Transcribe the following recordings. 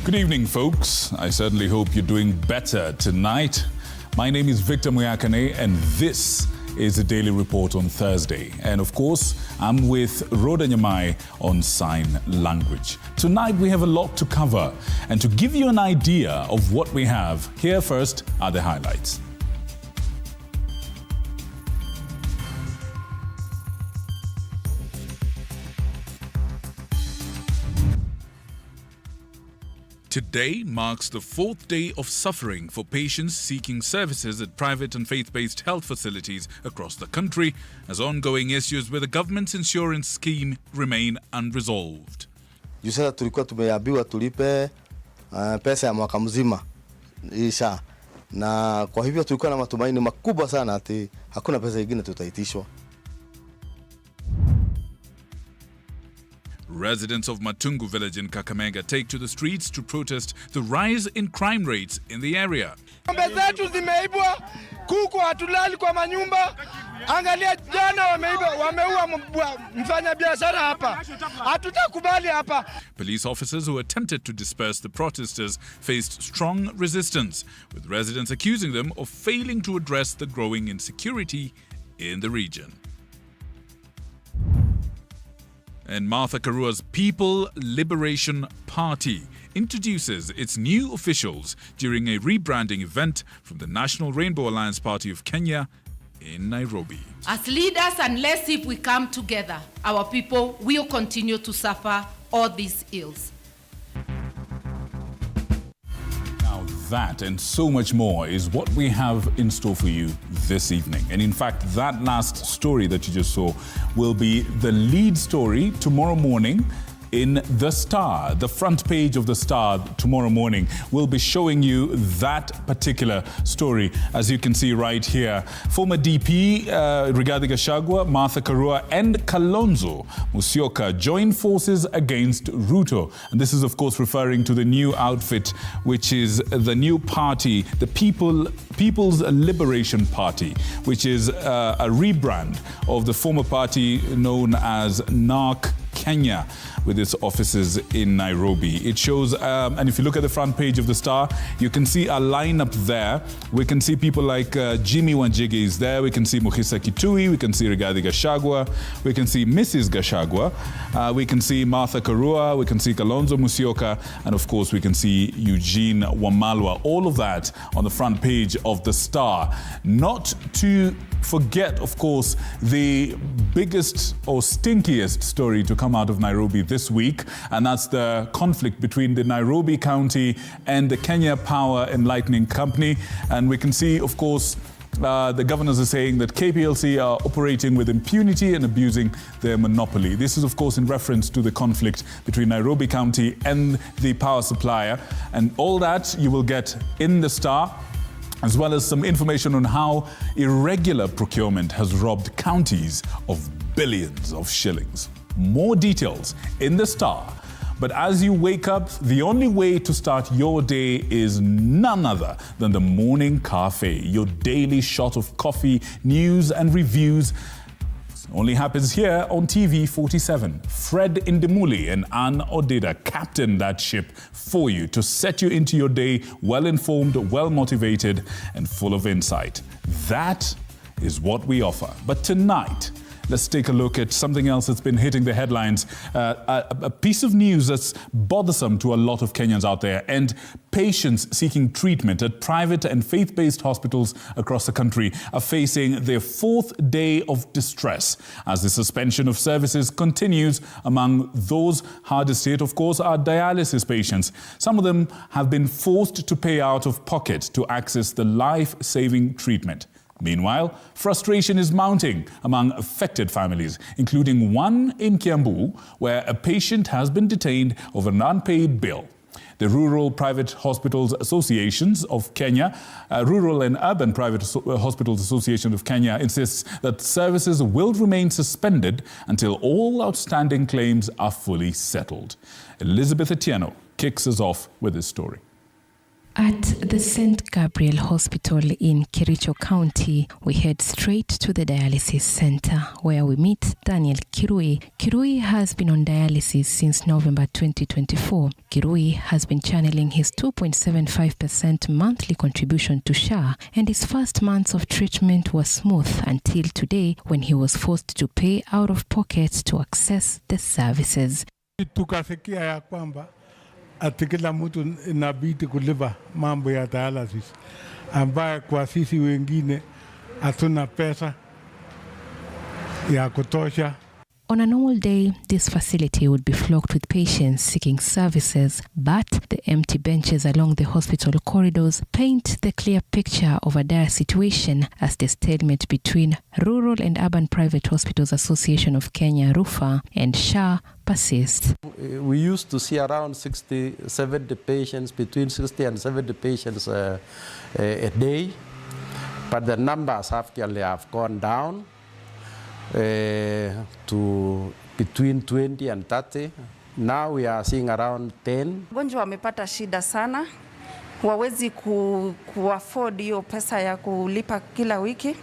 Good evening, folks. I certainly hope you're doing better tonight. My name is Victor Muyakane, and this is the Daily Report on Thursday. And of course, I'm with Rhoda Nyamai on sign language. Tonight, we have a lot to cover. And to give you an idea of what we have, here first are the highlights. Today marks the fourth day of suffering for patients seeking services at private and faith-based health facilities across the country, as ongoing issues with the government's insurance scheme remain unresolved. Sasa tulikuwa tumeambiwa tulipe pesa ya mwaka mzima isha, na kwa hivyo tulikuwa na matumaini makubwa sana ati hakuna pesa nyingine tutaitishwa. Residents of Matungu village in Kakamega take to the streets to protest the rise in crime rates in the area. Ng'ombe zetu zimeibwa, kuku hatulali kwa manyumba. Angalia jana wameua mfanyabiashara hapa. Hatutakubali hapa. Police officers who attempted to disperse the protesters faced strong resistance, with residents accusing them of failing to address the growing insecurity in the region. And Martha Karua's People Liberation Party introduces its new officials during a rebranding event from the National Rainbow Alliance Party of Kenya in Nairobi. As leaders, unless if we come together, our people will continue to suffer all these ills. That and so much more is what we have in store for you this evening. And in fact, that last story that you just saw will be the lead story tomorrow morning in The Star. The front page of The Star tomorrow morning will be showing you that particular story, as you can see right here. Former DP Rigathi Gachagua, Martha Karua and Kalonzo Musyoka join forces against Ruto. And this is, of course, referring to the new outfit, which is the new party, the People's Liberation Party, which is a rebrand of the former party known as NARC Kenya, with its offices in Nairobi. It shows, and if you look at the front page of The Star, you can see a lineup there. We can see people like Jimmy Wanjigi is there. We can see Mukhisa Kitui. We can see Rigathi Gachagua. We can see Mrs. Gachagua. We can see Martha Karua. We can see Kalonzo Musyoka. And of course, we can see Eugene Wamalwa. All of that on the front page of The Star. Not to forget, of course, the biggest or stinkiest story to come out of Nairobi this week, and that's the conflict between the Nairobi County and the Kenya Power and Lightning Company. And we can see, of course, the governors are saying that KPLC are operating with impunity and abusing their monopoly. This is, of course, in reference to the conflict between Nairobi County and the power supplier. And all that you will get in The Star, as well as some information on how irregular procurement has robbed counties of billions of shillings. More details in The Star. But as you wake up, the only way to start your day is none other than the Morning Cafe, your daily shot of coffee, news and reviews. Only happens here on TV47. Fred Indemuli and Ann Odeda captain that ship for you to set you into your day well-informed, well-motivated, and full of insight. That is what we offer. But tonight, let's take a look at something else that's been hitting the headlines. A piece of news that's bothersome to a lot of Kenyans out there, and patients seeking treatment at private and faith-based hospitals across the country are facing their fourth day of distress as the suspension of services continues. Among those hardest hit, of course, are dialysis patients. Some of them have been forced to pay out of pocket to access the life-saving treatment. Meanwhile, frustration is mounting among affected families, including one in Kiambu, where a patient has been detained over an unpaid bill. The Rural Private Hospitals Associations of Kenya, Rural and Urban Private Hospitals Association of Kenya insists that services will remain suspended until all outstanding claims are fully settled. Elizabeth Atieno kicks us off with this story. At the St. Gabriel Hospital in Kericho County, we head straight to the dialysis center where we meet Daniel Kirui. Kirui has been on dialysis since November 2024. Kirui has been channeling his 2.75% monthly contribution to SHA, and his first months of treatment were smooth until today when he was forced to pay out of pocket to access the services. Tukasikia ya kwamba ati kila mtu inabidi kulipa mambo ya dialysis ambaye kwa sisi wengine hatuna pesa ya kutosha. On a normal day, this facility would be flocked with patients seeking services, but the empty benches along the hospital corridors paint the clear picture of a dire situation as the stalemate between Rural and Urban Private Hospitals Association of Kenya, RUFA, and SHA persists. We used to see around 70 patients, between 60 and 70 patients a day, but the numbers have gone down to between 20 and 30. Now we are seeing around 10. Wagonjwa wamepata shida sana, wawezi kuafford hiyo pesa ya kulipa kila wiki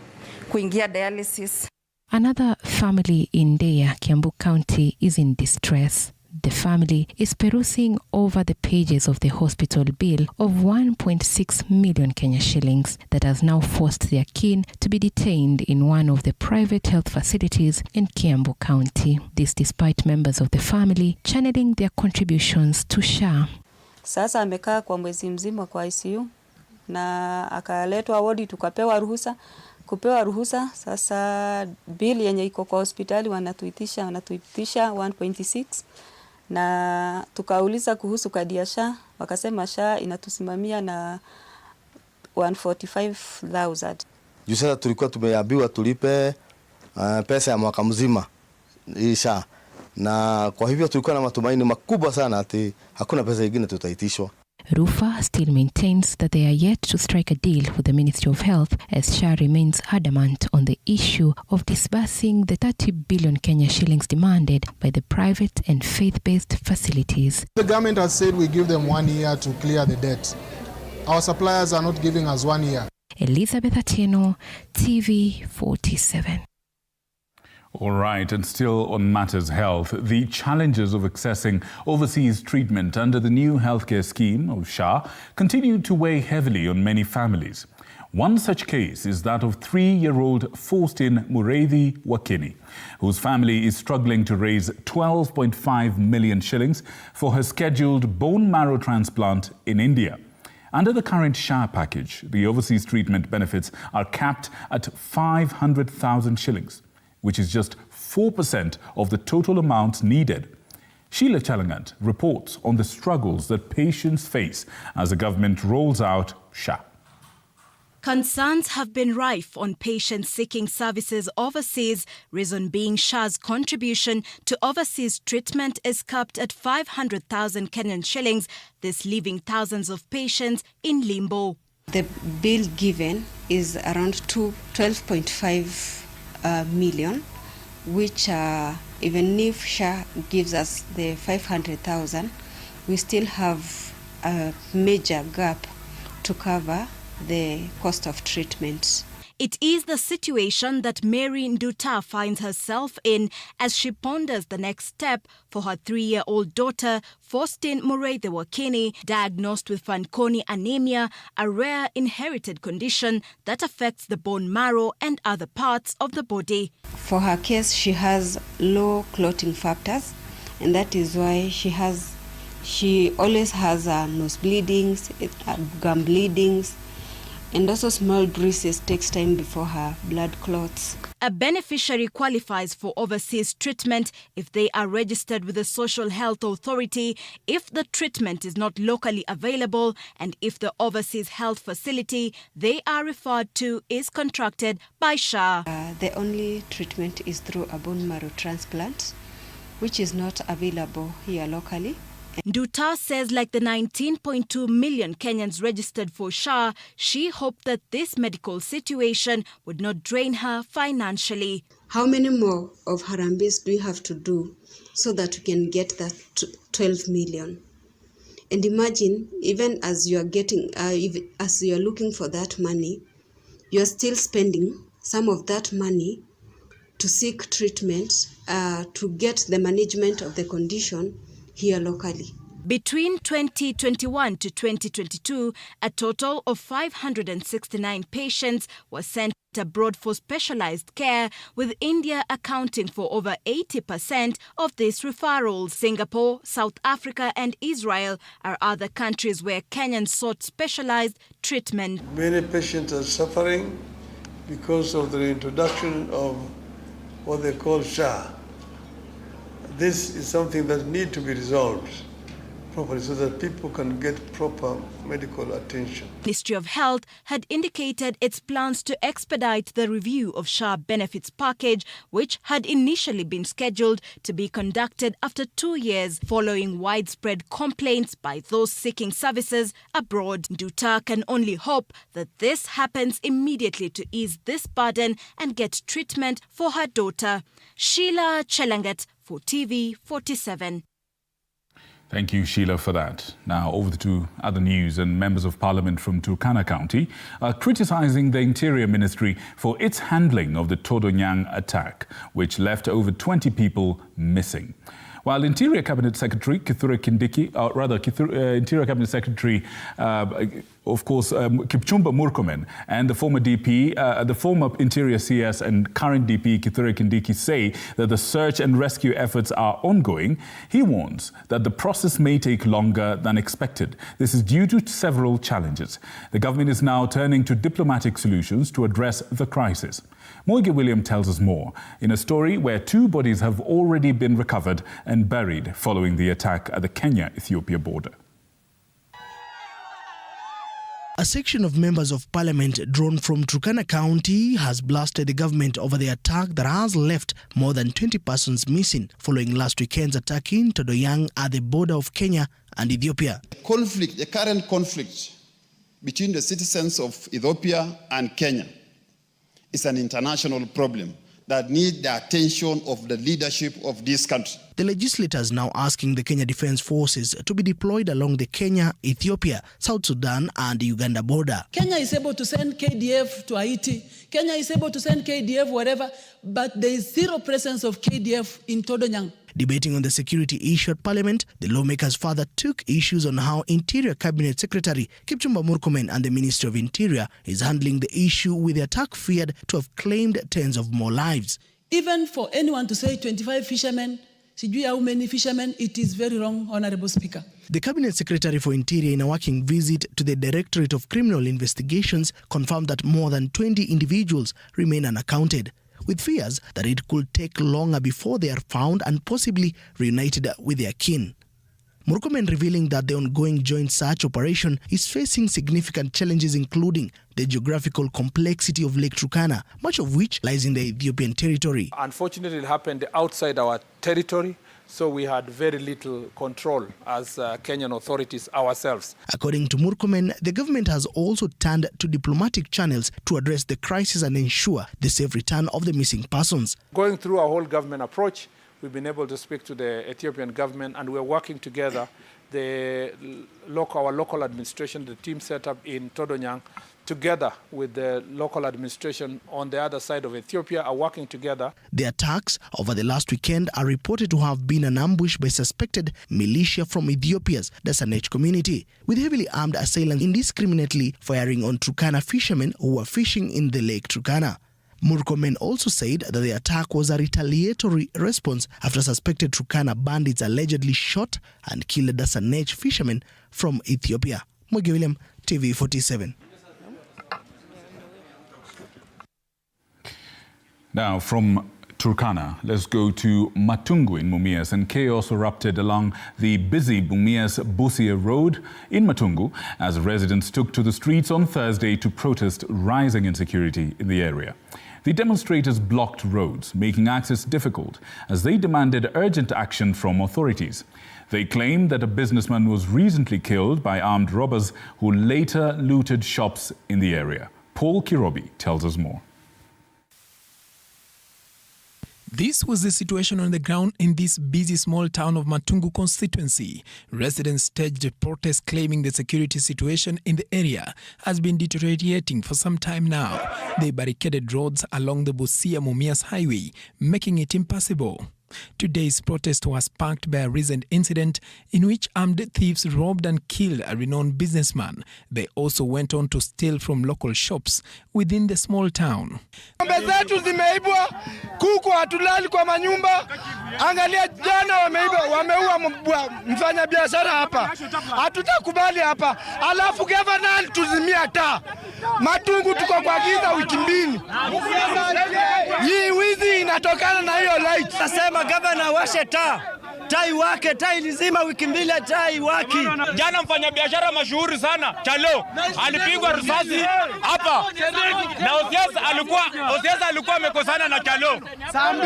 kuingia dialysis. Another family in Deya, Kiambu County, is in distress. The family is perusing over the pages of the hospital bill of 1.6 million Kenya shillings that has now forced their kin to be detained in one of the private health facilities in Kiambu County. This despite members of the family channeling their contributions to SHA. Sasa amekaa kwa mwezi mzima kwa ICU na akaletwa wodi tukapewa ruhusa. Kupewa ruhusa sasa bill yenye iko kwa hospitali wanatuitisha 1.6 na tukauliza kuhusu kadi ya SHA, wakasema SHA inatusimamia na 145,000. Juu sasa tulikuwa tumeambiwa tulipe pesa ya mwaka mzima hii SHA, na kwa hivyo tulikuwa na matumaini makubwa sana ati hakuna pesa nyingine tutaitishwa. RUFA still maintains that they are yet to strike a deal with the Ministry of Health as SHA remains adamant on the issue of disbursing the 30 billion Kenya shillings demanded by the private and faith-based facilities. The government has said we give them 1 year to clear the debt. Our suppliers are not giving us 1 year. Elizabeth Atieno, TV47. All right, and still on matters health, the challenges of accessing overseas treatment under the new healthcare scheme of SHA continue to weigh heavily on many families. One such case is that of 3-year-old Faustin Mureithi Wakini, whose family is struggling to raise 12.5 million shillings for her scheduled bone marrow transplant in India. Under the current SHA package, the overseas treatment benefits are capped at 500,000 shillings. Which is just 4% of the total amount needed. Sheila Chalangant reports on the struggles that patients face as the government rolls out SHA. Concerns have been rife on patients seeking services overseas, reason being SHA's contribution to overseas treatment is capped at 500,000 Kenyan shillings, this leaving thousands of patients in limbo. The bill given is around 12.5 million, which even if SHA gives us the 500,000, we still have a major gap to cover the cost of treatment. It is the situation that Mary Nduta finds herself in as she ponders the next step for her 3-year-old daughter, Faustin Mureithi Wakini, diagnosed with Fanconi anemia, a rare inherited condition that affects the bone marrow and other parts of the body. For her case, she has low clotting factors, and that is why she always has nose bleedings, gum bleedings, and also small bruises. Takes time before her blood clots. A beneficiary qualifies for overseas treatment if they are registered with the Social Health Authority, if the treatment is not locally available, and if the overseas health facility they are referred to is contracted by SHA. The only treatment is through a bone marrow transplant, which is not available here locally. Nduta says like the 19.2 million Kenyans registered for SHA, she hoped that this medical situation would not drain her financially. How many more of Harambes do we have to do so that we can get that 12 million? And imagine, even as you are as you are looking for that money, you are still spending some of that money to seek treatment, to get the management of the condition here locally. Between 2021 to 2022, a total of 569 patients were sent abroad for specialized care, with India accounting for over 80% of these referrals. Singapore, South Africa and Israel are other countries where Kenyans sought specialized treatment. Many patients are suffering because of the introduction of what they call SHA. This is something that needs to be resolved properly so that people can get proper medical attention. The Ministry of Health had indicated its plans to expedite the review of SHA benefits package, which had initially been scheduled to be conducted after 2 years following widespread complaints by those seeking services abroad. Nduta can only hope that this happens immediately to ease this burden and get treatment for her daughter. Sheila Chelangat for TV47. Thank you, Sheila, for that. Now, over to other news, and members of parliament from Turkana County are criticizing the Interior Ministry for its handling of the Todonyang attack, which left over 20 people missing. While Interior Cabinet Secretary Interior Cabinet Secretary, Kipchumba Murkomen and the former DP, the former Interior CS and current DP Kithure Kindiki say that the search and rescue efforts are ongoing, he warns that the process may take longer than expected. This is due to several challenges. The government is now turning to diplomatic solutions to address the crisis. Moige William tells us more in a story where 2 bodies have already been recovered and buried following the attack at the Kenya-Ethiopia border. A section of members of parliament drawn from Turkana County has blasted the government over the attack that has left more than 20 persons missing following last weekend's attack in Todonyang at the border of Kenya and Ethiopia. The current conflict between the citizens of Ethiopia and Kenya is an international problem that needs the attention of the leadership of this country. The legislators now asking the Kenya Defence Forces to be deployed along the Kenya, Ethiopia, South Sudan and Uganda border. Kenya is able to send KDF to Haiti. Kenya is able to send KDF wherever, but there is zero presence of KDF in Todonyang. Debating on the security issue at Parliament, the lawmakers further took issues on how Interior Cabinet Secretary Kipchumba Murkomen and the Ministry of Interior is handling the issue, with the attack feared to have claimed tens of more lives. Even for anyone to say 25 fishermen, sijui how many fishermen, it is very wrong, Honorable Speaker. The Cabinet Secretary for Interior, in a working visit to the Directorate of Criminal Investigations, confirmed that more than 20 individuals remain unaccounted, with fears that it could take longer before they are found and possibly reunited with their kin. Murkomen revealing that the ongoing joint search operation is facing significant challenges, including the geographical complexity of Lake Turkana, much of which lies in the Ethiopian territory. Unfortunately, it happened outside our territory, so we had very little control as Kenyan authorities ourselves. According to Murkomen, the government has also turned to diplomatic channels to address the crisis and ensure the safe return of the missing persons. Going through our whole government approach, we've been able to speak to the Ethiopian government, and we're working together. Our local administration, the team set up in Todonyang, together with the local administration on the other side of Ethiopia, are working together. The attacks over the last weekend are reported to have been an ambush by suspected militia from Ethiopia's Dasanech community, with heavily armed assailants indiscriminately firing on Turkana fishermen who were fishing in the Lake Turkana. Murkomen also said that the attack was a retaliatory response after suspected Turkana bandits allegedly shot and killed Dasanech fishermen from Ethiopia. Moige William, TV47. Now, from Turkana, let's go to Matungu in Mumias, and chaos erupted along the busy Mumias-Busia Road in Matungu as residents took to the streets on Thursday to protest rising insecurity in the area. The demonstrators blocked roads, making access difficult as they demanded urgent action from authorities. They claimed that a businessman was recently killed by armed robbers who later looted shops in the area. Paul Kirobi tells us more. This was the situation on the ground in this busy small town of Matungu constituency. Residents staged a protest claiming the security situation in the area has been deteriorating for some time now. They barricaded roads along the Busia-Mumias highway, making it impassable. Today's protest was sparked by a recent incident in which armed thieves robbed and killed a renowned businessman. They also went on to steal from local shops within the small town. Ng'ombe zetu zimeibwa, kuku hatulali kwa manyumba. Angalia jana wameua mfanya biashara hapa. Hatutakubali hapa. Alafu governor tuzimia taa. Matungu tuko kwa giza wiki mbili. Hii wizi inatokana na hiyo light. Nasema governor washe taa. Tai wake, tai lizima wiki mbili tai waki. Jana mfanyabiashara mashuhuri sana, Chalo, alipigwa risasi hapa. Na Osiasa alikuwa amekosana na Chalo.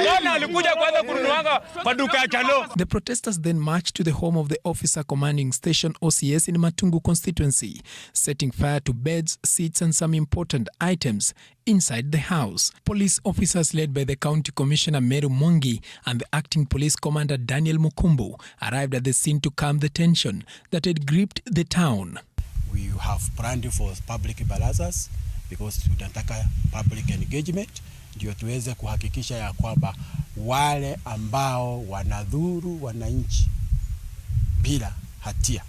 Jana alikuja kwanza kununuanga kwa duka ya Chalo. The protesters then marched to the home of the officer commanding station OCS in Matungu constituency, setting fire to beds, seats and some important items inside the house. Police officers led by the County Commissioner Meru Mwangi and the Acting Police Commander Daniel Mukumbu arrived at the scene to calm the tension that had gripped the town. We have planned for public barazas because tunataka public engagement ndio tuweze kuhakikisha ya kwamba wale ambao wanadhuru wananchi bila hatia,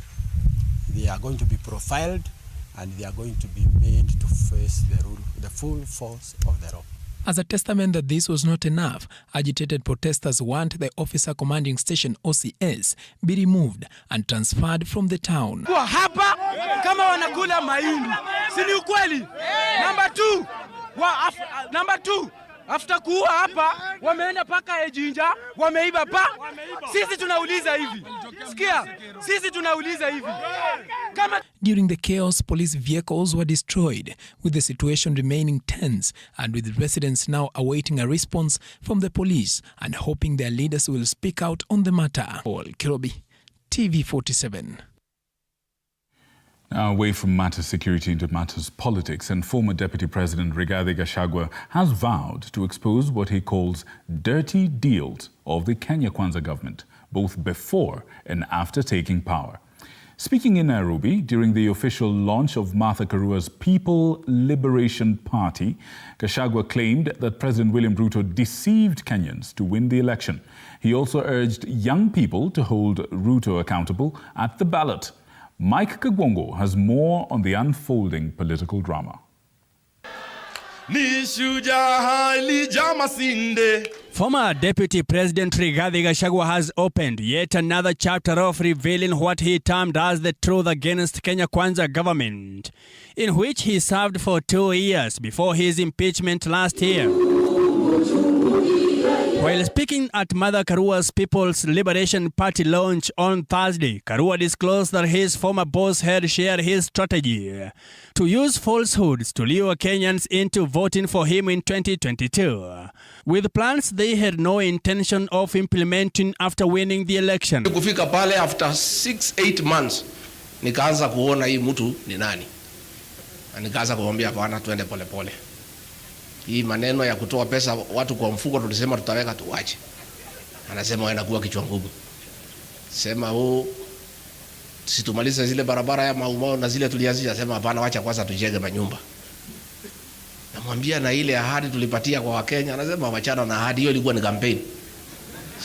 they are going to be profiled and they are going to be made to face the full force of the law. As a testament that this was not enough, agitated protesters want the officer commanding station OCS be removed and transferred from the town. Kwa hapa kama wanakula mahindi, si ni ukweli? Number two, after kuua hapa, wameenda paka Ejinja, wameiba pa. Sisi tunauliza hivi. Sikia, sisi tunauliza hivi. During the chaos, police vehicles were destroyed, with the situation remaining tense and with residents now awaiting a response from the police and hoping their leaders will speak out on the matter. Paul Kirobi, TV47. Now, away from matters security into matters politics, and former Deputy President Rigathi Gachagua has vowed to expose what he calls dirty deals of the Kenya Kwanza government, both before and after taking power. Speaking in Nairobi during the official launch of Martha Karua's People Liberation Party, Gachagua claimed that President William Ruto deceived Kenyans to win the election. He also urged young people to hold Ruto accountable at the ballot. Mike Kagwongo has more on the unfolding political drama. Former Deputy President Rigathi Gachagua has opened yet another chapter of revealing what he termed as the truth against Kenya Kwanza government, in which he served for 2 years before his impeachment last year. While speaking at Martha Karua's People's Liberation Party launch on Thursday, Karua disclosed that his former boss had shared his strategy to use falsehoods to lure Kenyans into voting for him in 2022, with plans they had no intention of implementing after winning the election. Kufika pale after 6-8 months, nikaanza kuona hii mtu ni nani. Nikaanza kumwambia bwana tuende pole pole. Hii maneno ya kutoa pesa watu kwa mfuko tulisema tutaweka tuache. Anasema wewe unakuwa kichwa ngumu. Sema situmalize zile barabara ya maumao na zile tulianzisha, sema hapana, acha kwanza tujenge manyumba. Namwambia na ile ahadi tulipatia kwa Wakenya, anasema wachana na ahadi hiyo, ilikuwa ni campaign.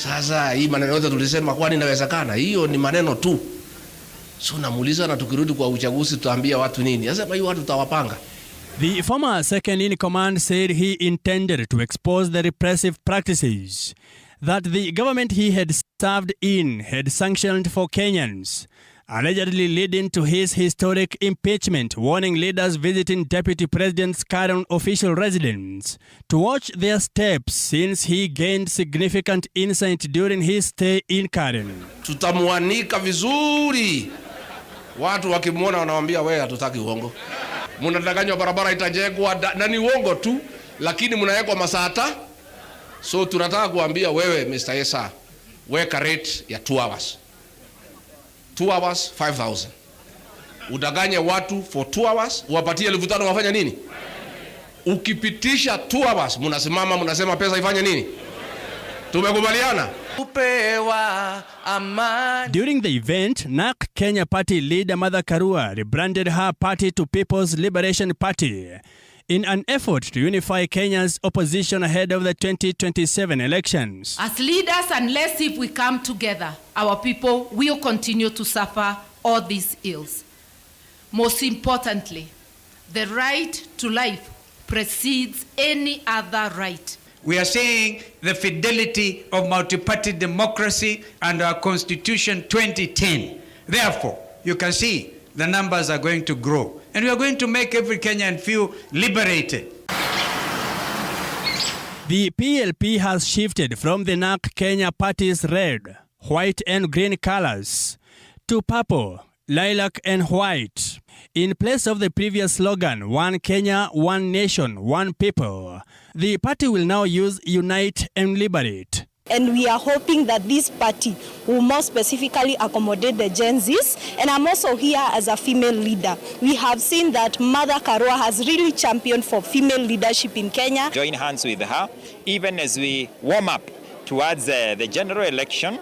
Sasa hii maneno yote tulisema kwani inawezekana? Hiyo ni maneno tu. So namuuliza na tukirudi kwa uchaguzi tutaambia watu nini? Anasema hiyo watu tutawapanga. The former second-in-command said he intended to expose the repressive practices that the government he had served in had sanctioned for Kenyans, allegedly leading to his historic impeachment, warning leaders visiting Deputy President's current official residence to watch their steps since he gained significant insight during his stay in Karen. Tutamuanika vizuri. Watu wakimwona wanawaambia wewe hatutaki uongo. Mnadanganywa barabara itajengwa na ni uongo tu, lakini mnawekwa masata. So tunataka kuambia wewe Mr. Yesa, weka rate ya 2 hours. 2 hours 5,000. Udanganye watu for 2 hours, uwapatie 5,000 wafanya nini? Ukipitisha 2 hours, mnasimama mnasema pesa ifanye nini? Tumekubaliana? During the event, NARC Kenya Party leader Martha Karua rebranded her party to People's Liberation Party in an effort to unify Kenya's opposition ahead of the 2027 elections. As leaders, unless if we come together, our people will continue to suffer all these ills. Most importantly, the right to life precedes any other right. We are saying the fidelity of multi-party democracy and our Constitution 2010. Therefore, you can see the numbers are going to grow. And we are going to make every Kenyan feel liberated. The PLP has shifted from the NARC Kenya Party's red, white and green colors to purple, lilac and white. In place of the previous slogan, One Kenya, One Nation, One People, the party will now use Unite and Liberate. And we are hoping that this party will more specifically accommodate the Gen Zs. And I'm also here as a female leader. We have seen that Martha Karua has really championed for female leadership in Kenya. Join hands with her, even as we warm up towards the general election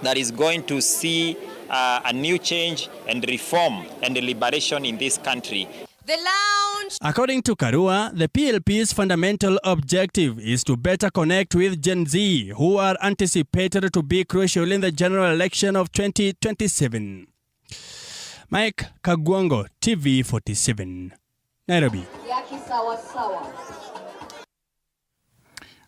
that is going to see a new change and reform and liberation in this country. The lounge. According to Karua, the PLP's fundamental objective is to better connect with Gen Z, who are anticipated to be crucial in the general election of 2027. Mike Kagwango, TV47, Nairobi.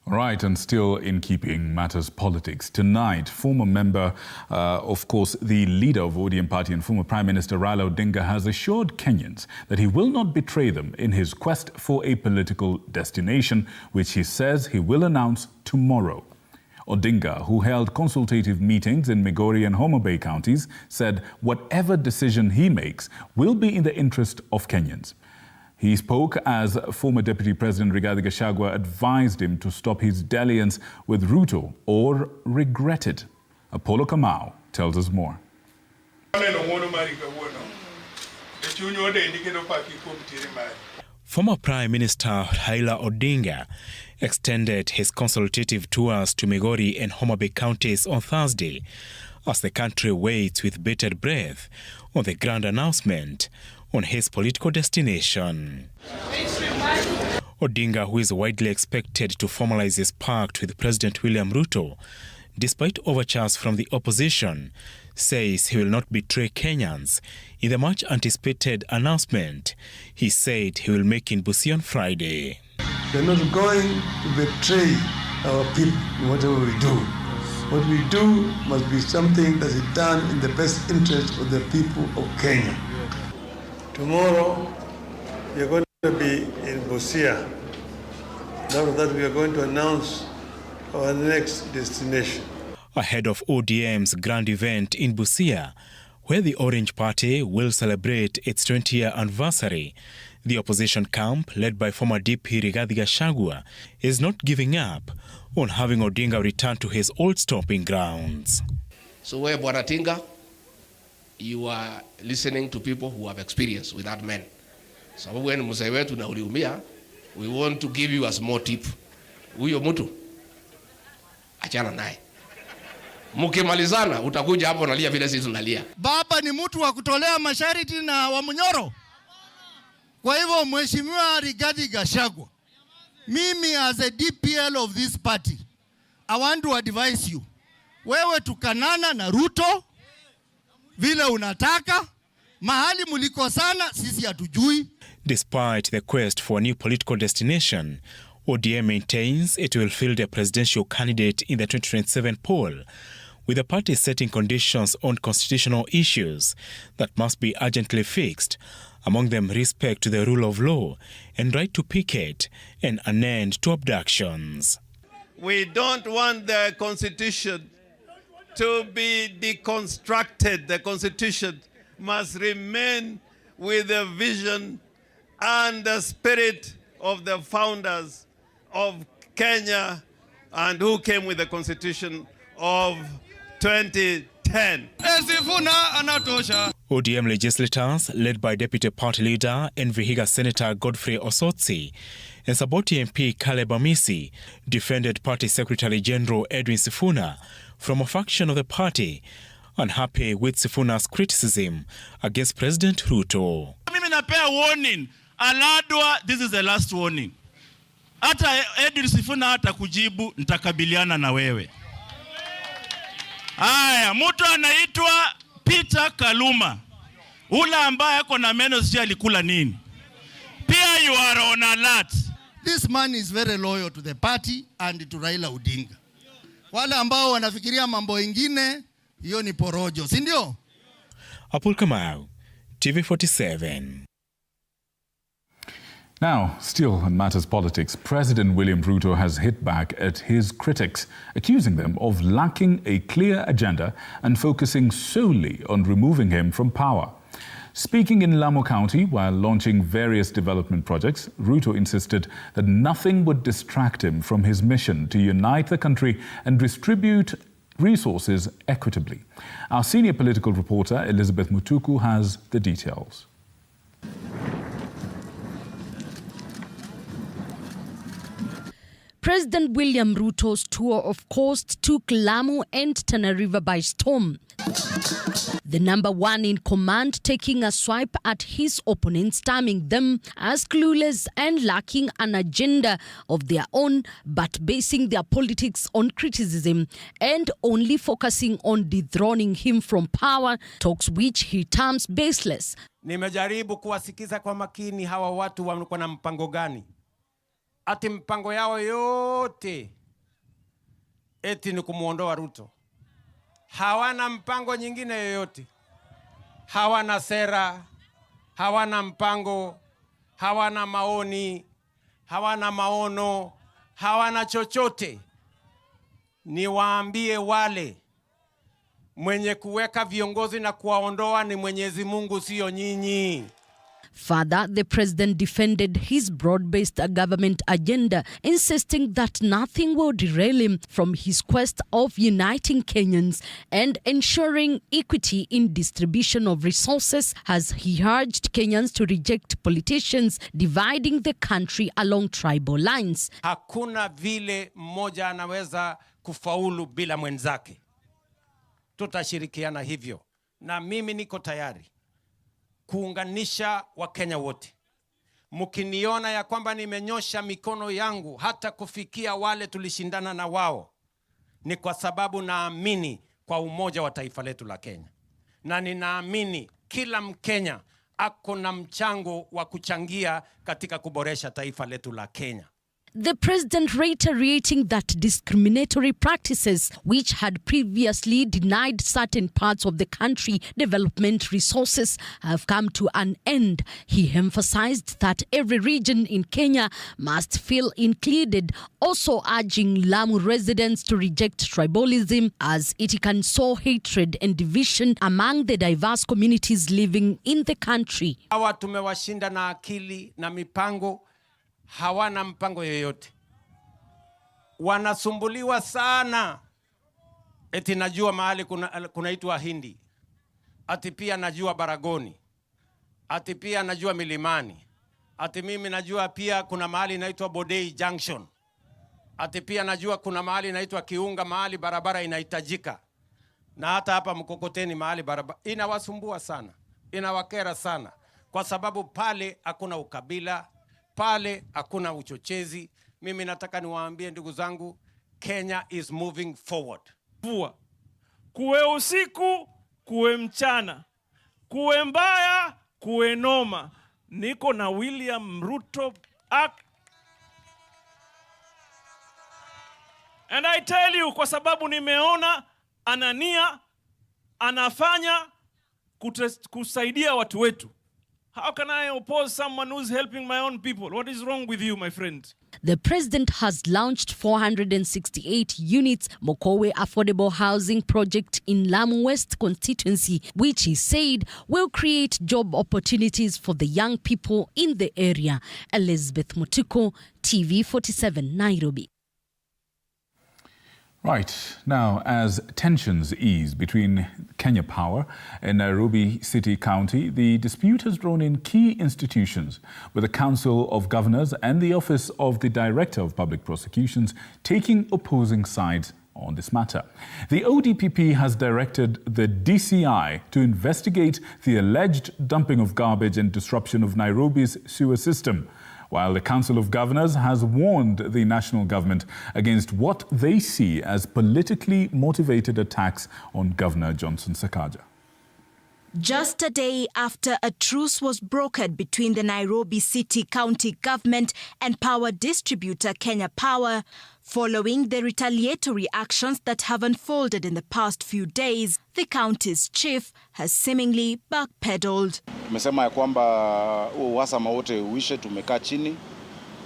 All right, and still in keeping matters politics, tonight, former member, of course, the leader of ODM party and former Prime Minister Raila Odinga has assured Kenyans that he will not betray them in his quest for a political destination, which he says he will announce tomorrow. Odinga, who held consultative meetings in Migori and Homa Bay counties, said whatever decision he makes will be in the interest of Kenyans. He spoke as former Deputy President Rigathi Gachagua advised him to stop his dalliance with Ruto or regret it. Apollo Kamau tells us more. Former Prime Minister Raila Odinga extended his consultative tours to Migori and Homa Bay counties on Thursday as the country waits with bated breath on the grand announcement on his political destination. Odinga, who is widely expected to formalize his pact with President William Ruto, despite overtures from the opposition, says he will not betray Kenyans in the much-anticipated announcement he said he will make in Busia on Friday. We are not going to betray our people in whatever we do. What we do must be something that is done in the best interest of the people of Kenya. Tomorrow, we are going to be in Busia. After that, we are going to announce our next destination. Ahead of ODM's grand event in Busia, where the Orange Party will celebrate its 20-year anniversary, the opposition camp, led by former DP Rigathi Gachagua, is not giving up on having Odinga return to his old stomping grounds. So where Bwana Tinga, you are listening to people who have experience with that man. So when mzee wetu na uliumia, we want to give you a small tip. Huyo mtu achana naye. Mkimalizana utakuja hapo unalia vile sisi tunalia. Baba ni mtu wa kutolea masharti na wa Munyoro. Kwa hivyo Mheshimiwa Rigathi Gachagua, mimi as a DPL of this party, I want to advise you. Wewe tukanana na Ruto vile unataka, mahali muliko sana sisi hatujui. Despite the quest for a new political destination, ODM maintains it will field a presidential candidate in the 2027 poll, with the party setting conditions on constitutional issues that must be urgently fixed, among them respect to the rule of law and right to picket and an end to abductions. We don't want the Constitution to be deconstructed. The Constitution must remain with the vision and the spirit of the founders of Kenya and who came with the Constitution of 2010. ODM legislators, led by Deputy Party Leader and Vihiga Senator Godfrey Osotsi and Saboti MP Caleb Amisi, defended Party Secretary General Edwin Sifuna from a faction of the party, unhappy with Sifuna's criticism against President Ruto. Mimi napea warning, Aladwa, this is the last warning. Hata Edwin Sifuna hata kujibu, nitakabiliana na wewe. Haya, mtu anaitwa Peter Kaluma, ula ambaye ako na meno sio alikula nini. Pia you are on alert. This man is very loyal to the party and to Raila Odinga. Wale ambao wanafikiria mambo ingine, hiyo ni porojo, si ndio? Apul Kamau, TV47. Now, still on matters politics, President William Ruto has hit back at his critics, accusing them of lacking a clear agenda and focusing solely on removing him from power. Speaking in Lamu County while launching various development projects, Ruto insisted that nothing would distract him from his mission to unite the country and distribute resources equitably. Our senior political reporter, Elizabeth Mutuku, has the details. President William Ruto's tour of coast took Lamu and Tana River by storm. The number one in command taking a swipe at his opponents, terming them as clueless and lacking an agenda of their own, but basing their politics on criticism and only focusing on dethroning him from power, talks which he terms baseless. Nimejaribu kuwasikiza kwa makini hawa watu wako na mpango gani. Ati mpango yao yote eti ni kumuondoa Ruto. Hawana mpango nyingine yoyote. Hawana sera, hawana mpango, hawana maoni, hawana maono, hawana chochote. Niwaambie wale mwenye kuweka viongozi na kuwaondoa ni Mwenyezi Mungu, sio nyinyi. Further, the president defended his broad-based government agenda, insisting that nothing will derail him from his quest of uniting Kenyans and ensuring equity in distribution of resources, as he urged Kenyans to reject politicians dividing the country along tribal lines. Hakuna vile mmoja anaweza kufaulu bila mwenzake. Tutashirikiana hivyo. Na mimi niko tayari kuunganisha Wakenya wote. Mkiniona ya kwamba nimenyosha mikono yangu hata kufikia wale tulishindana na wao, ni kwa sababu naamini kwa umoja wa taifa letu la Kenya. Na ninaamini kila Mkenya ako na mchango wa kuchangia katika kuboresha taifa letu la Kenya. The president reiterating that discriminatory practices which had previously denied certain parts of the country development resources have come to an end. He emphasized that every region in Kenya must feel included, also urging Lamu residents to reject tribalism as it can sow hatred and division among the diverse communities living in the country. Hawa tumewashinda na akili na mipango. Hawana mpango yoyote. Wanasumbuliwa sana. Eti najua mahali kunaitwa Hindi. Ati pia najua Baragoni. Ati pia najua Milimani. Ati mimi najua pia kuna mahali inaitwa Bodei Junction. Ati pia najua kuna mahali inaitwa Kiunga, mahali barabara inahitajika. Na hata hapa Mkokoteni mahali barabara. Inawasumbua sana. Inawakera sana. Kwa sababu pale hakuna ukabila. Pale hakuna uchochezi. Mimi nataka niwaambie ndugu zangu, Kenya is moving forward. Kuwe usiku, kuwe mchana, kuwe mbaya, kuwe noma, niko na William Ruto and I tell you, kwa sababu nimeona anania anafanya kusaidia watu wetu. How can I oppose someone who's helping my own people? What is wrong with you, my friend? The president has launched 468 units Mokowe Affordable Housing Project in Lamu West constituency, which he said will create job opportunities for the young people in the area. Elizabeth Mutuku, TV47, Nairobi. Right. Now, as tensions ease between Kenya Kenya Power in Nairobi City County, the dispute has drawn in key institutions, with the Council of Governors and the Office of the Director of Public Prosecutions taking opposing sides on this matter. The ODPP has directed the DCI to investigate the alleged dumping of garbage and disruption of Nairobi's sewer system, while the Council of Governors has warned the national government against what they see as politically motivated attacks on Governor Johnson Sakaja. Just a day after a truce was brokered between the Nairobi City County government and power distributor Kenya Power, following the retaliatory actions that have unfolded in the past few days, the county's chief has seemingly backpedaled. Tumesema ya kwamba uhasama wote uishe, tumekaa chini,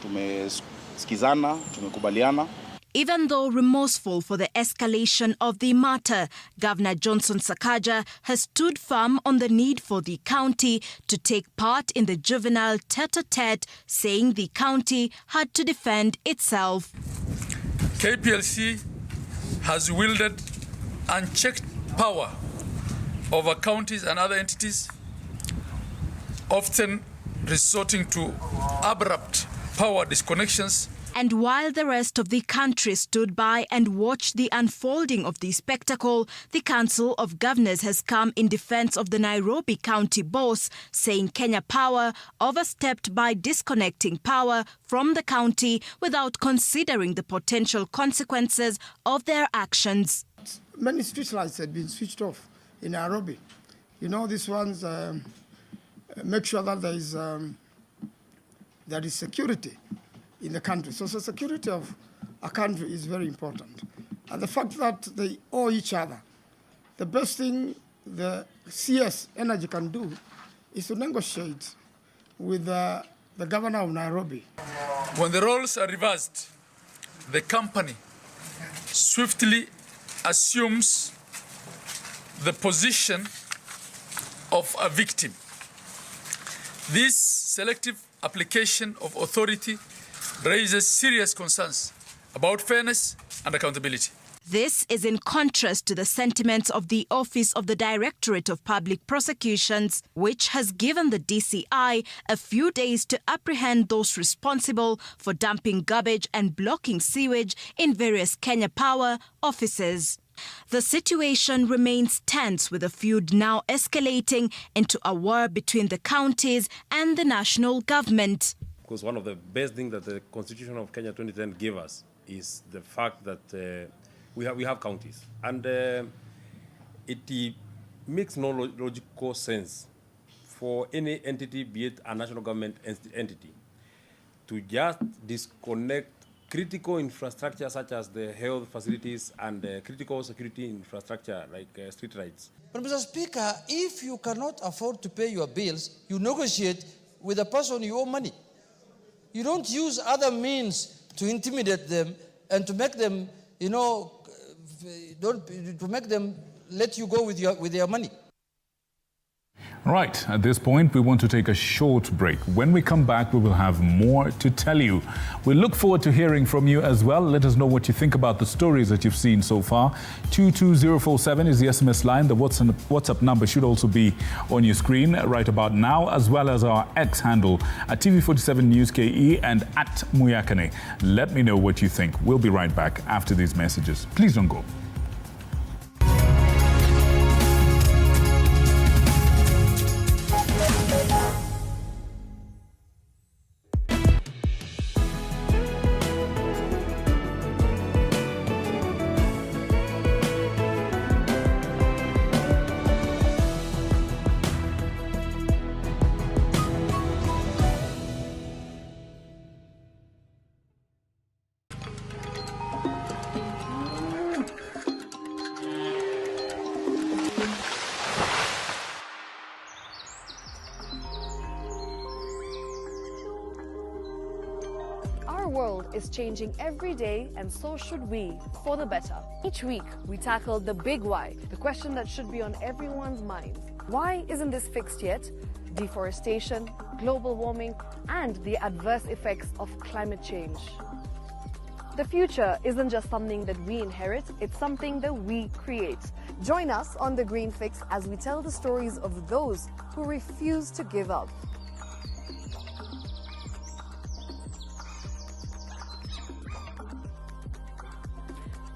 tumesikizana, tumekubaliana. Even though remorseful for the escalation of the matter, Governor Johnson Sakaja has stood firm on the need for the county to take part in the juvenile tete-a-tete, saying the county had to defend itself. KPLC has wielded unchecked power over counties and other entities, often resorting to abrupt power disconnections. And while the rest of the country stood by and watched the unfolding of the spectacle, the Council of Governors has come in defense of the Nairobi County boss, saying Kenya Power overstepped by disconnecting power from the county without considering the potential consequences of their actions. Many street lights had been switched off in Nairobi. You know, these ones make sure that there is security in the country. So the security of a country is very important. And the fact that they owe each other, the best thing the CS Energy can do is to negotiate with the governor of Nairobi. When the roles are reversed, the company swiftly assumes the position of a victim. This selective application of authority raises serious concerns about fairness and accountability. This is in contrast to the sentiments of the Office of the Directorate of Public Prosecutions, which has given the DCI a few days to apprehend those responsible for dumping garbage and blocking sewage in various Kenya Power offices. The situation remains tense, with the feud now escalating into a war between the counties and the national government. Because one of the best things that the Constitution of Kenya 2010 gave us is the fact that we have counties. And it makes no logical sense for any entity, be it a national government entity, to just disconnect critical infrastructure such as the health facilities and critical security infrastructure like street lights. But Mr. Speaker, if you cannot afford to pay your bills, you negotiate with a person you owe money. You don't use other means to intimidate them and to make them, to make them let you go with their money. Right, at this point, we want to take a short break. When we come back, we will have more to tell you. We look forward to hearing from you as well. Let us know what you think about the stories that you've seen so far. 22047 is the SMS line. The WhatsApp number should also be on your screen right about now, as well as our X handle at TV47 News KE and at Muyakane. Let me know what you think. We'll be right back after these messages. Please don't go. Is changing every day, and so should we, for the better. Each week, we tackle the big why, the question that should be on everyone's mind. Why isn't this fixed yet? Deforestation, global warming, and the adverse effects of climate change. The future isn't just something that we inherit, it's something that we create. Join us on The Green Fix as we tell the stories of those who refuse to give up.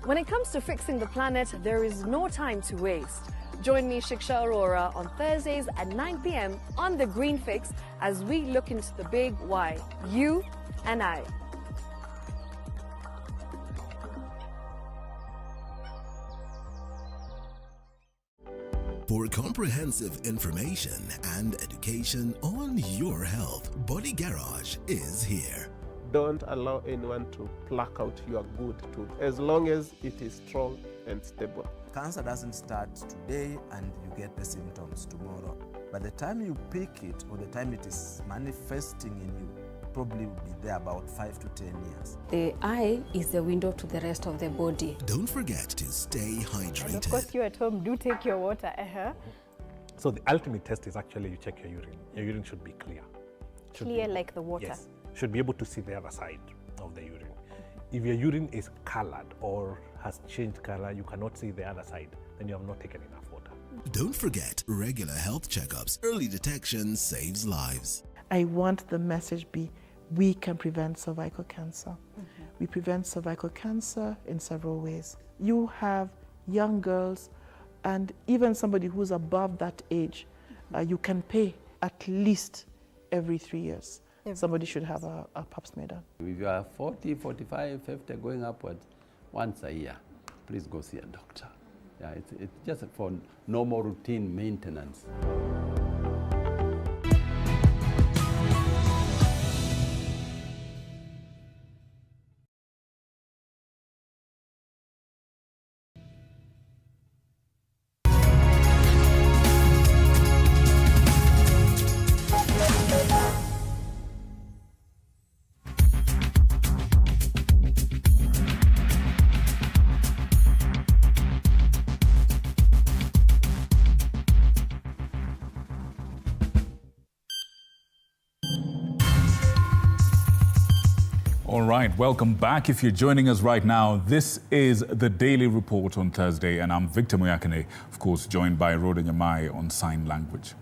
When it comes to fixing the planet, there is no time to waste. Join me, Shiksha Arora, on Thursdays at 9 p.m. on The Green Fix as we look into the big why, you and I. For comprehensive information and education on your health, Body Garage is here. Don't allow anyone to pluck out your good tooth as long as it is strong and stable. Cancer doesn't start today and you get the symptoms tomorrow. By the time you pick it or the time it is manifesting in you, probably will be there about 5 to 10 years. The eye is the window to the rest of the body. Don't forget to stay hydrated. And of course, you at home do take your water. So the ultimate test is actually you check your urine. Your urine should be clear. Clear like the water? Yes. Should be able to see the other side of the urine. If your urine is colored or has changed color, you cannot see the other side, then you have not taken enough water. Don't forget regular health checkups. Early detection saves lives. I want the message be, we can prevent cervical cancer. We prevent cervical cancer in several ways. You have young girls and even somebody who's above that age, you can pay at least every 3 years. Somebody should have a pap smear done. If you are 40, 45, 50, going upward, once a year, please go see a doctor. Yeah, it's just for normal routine maintenance. All right, welcome back. If you're joining us right now, this is the Daily Report on Thursday, and I'm Victor Muyakane, of course, joined by Rhoda Nyamai on sign language.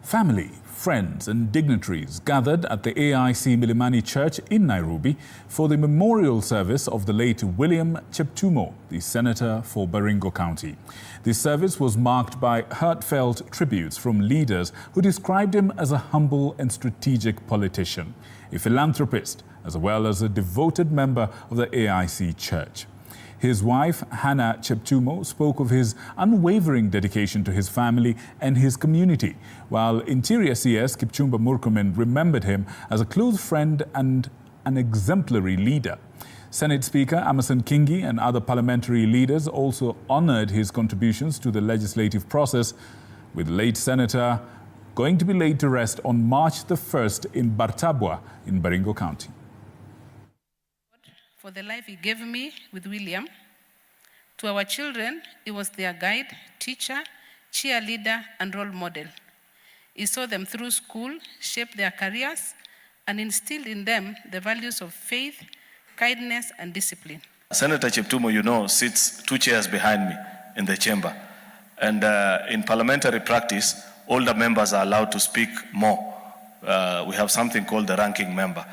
Family, friends and dignitaries gathered at the AIC Milimani Church in Nairobi for the memorial service of the late William Cheptumo, the Senator for Baringo County. This service was marked by heartfelt tributes from leaders who described him as a humble and strategic politician, a philanthropist, as well as a devoted member of the AIC Church. His wife, Hannah Cheptumo, spoke of his unwavering dedication to his family and his community, while Interior CS Kipchumba Murkomen remembered him as a close friend and an exemplary leader. Senate Speaker Amason Kingi and other parliamentary leaders also honored his contributions to the legislative process, with late Senator going to be laid to rest on March the 1st in Bartabwa in Baringo County. For the life he gave me with William. To our children, he was their guide, teacher, cheerleader, and role model. He saw them through school, shaped their careers, and instilled in them the values of faith, kindness, and discipline. Senator Cheptumo, you know, sits 2 chairs behind me in the chamber. And in parliamentary practice, older members are allowed to speak more. We have something called the ranking member.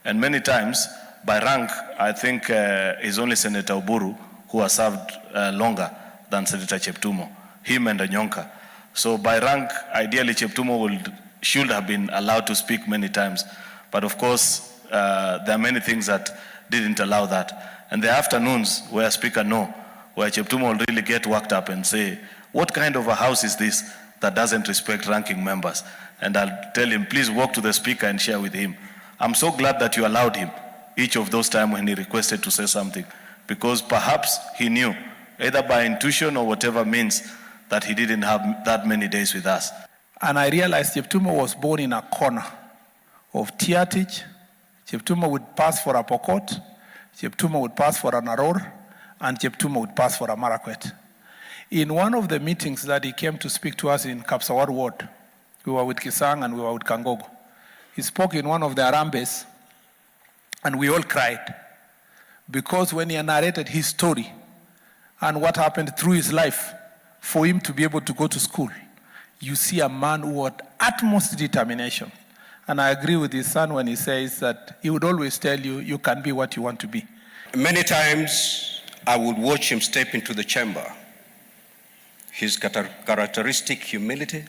And many times, by rank, I think it's only Senator Oburu who has served longer than Senator Cheptumo, him and Anyonka. So by rank, ideally Cheptumo should have been allowed to speak many times. But of course, there are many things that didn't allow that. And the afternoons where Speaker No, where Cheptumo will really get worked up and say, what kind of a house is this that doesn't respect ranking members? And I'll tell him, please walk to the Speaker and share with him. I'm so glad that you allowed him each of those times when he requested to say something, because perhaps he knew, either by intuition or whatever means, that he didn't have that many days with us. And I realized Cheptumo was born in a corner of Tiatich. Cheptumo would pass for a Pokot, Cheptumo would pass for a Naror, and Cheptumo would pass for a Marakwet. In one of the meetings that he came to speak to us in Kapsawar Ward, we were with Kisang and we were with Kangogo. He spoke in one of the Arambes, and we all cried because when he narrated his story and what happened through his life, for him to be able to go to school, you see a man who had utmost determination. And I agree with his son when he says that he would always tell you, you can be what you want to be. Many times I would watch him step into the chamber. His characteristic humility,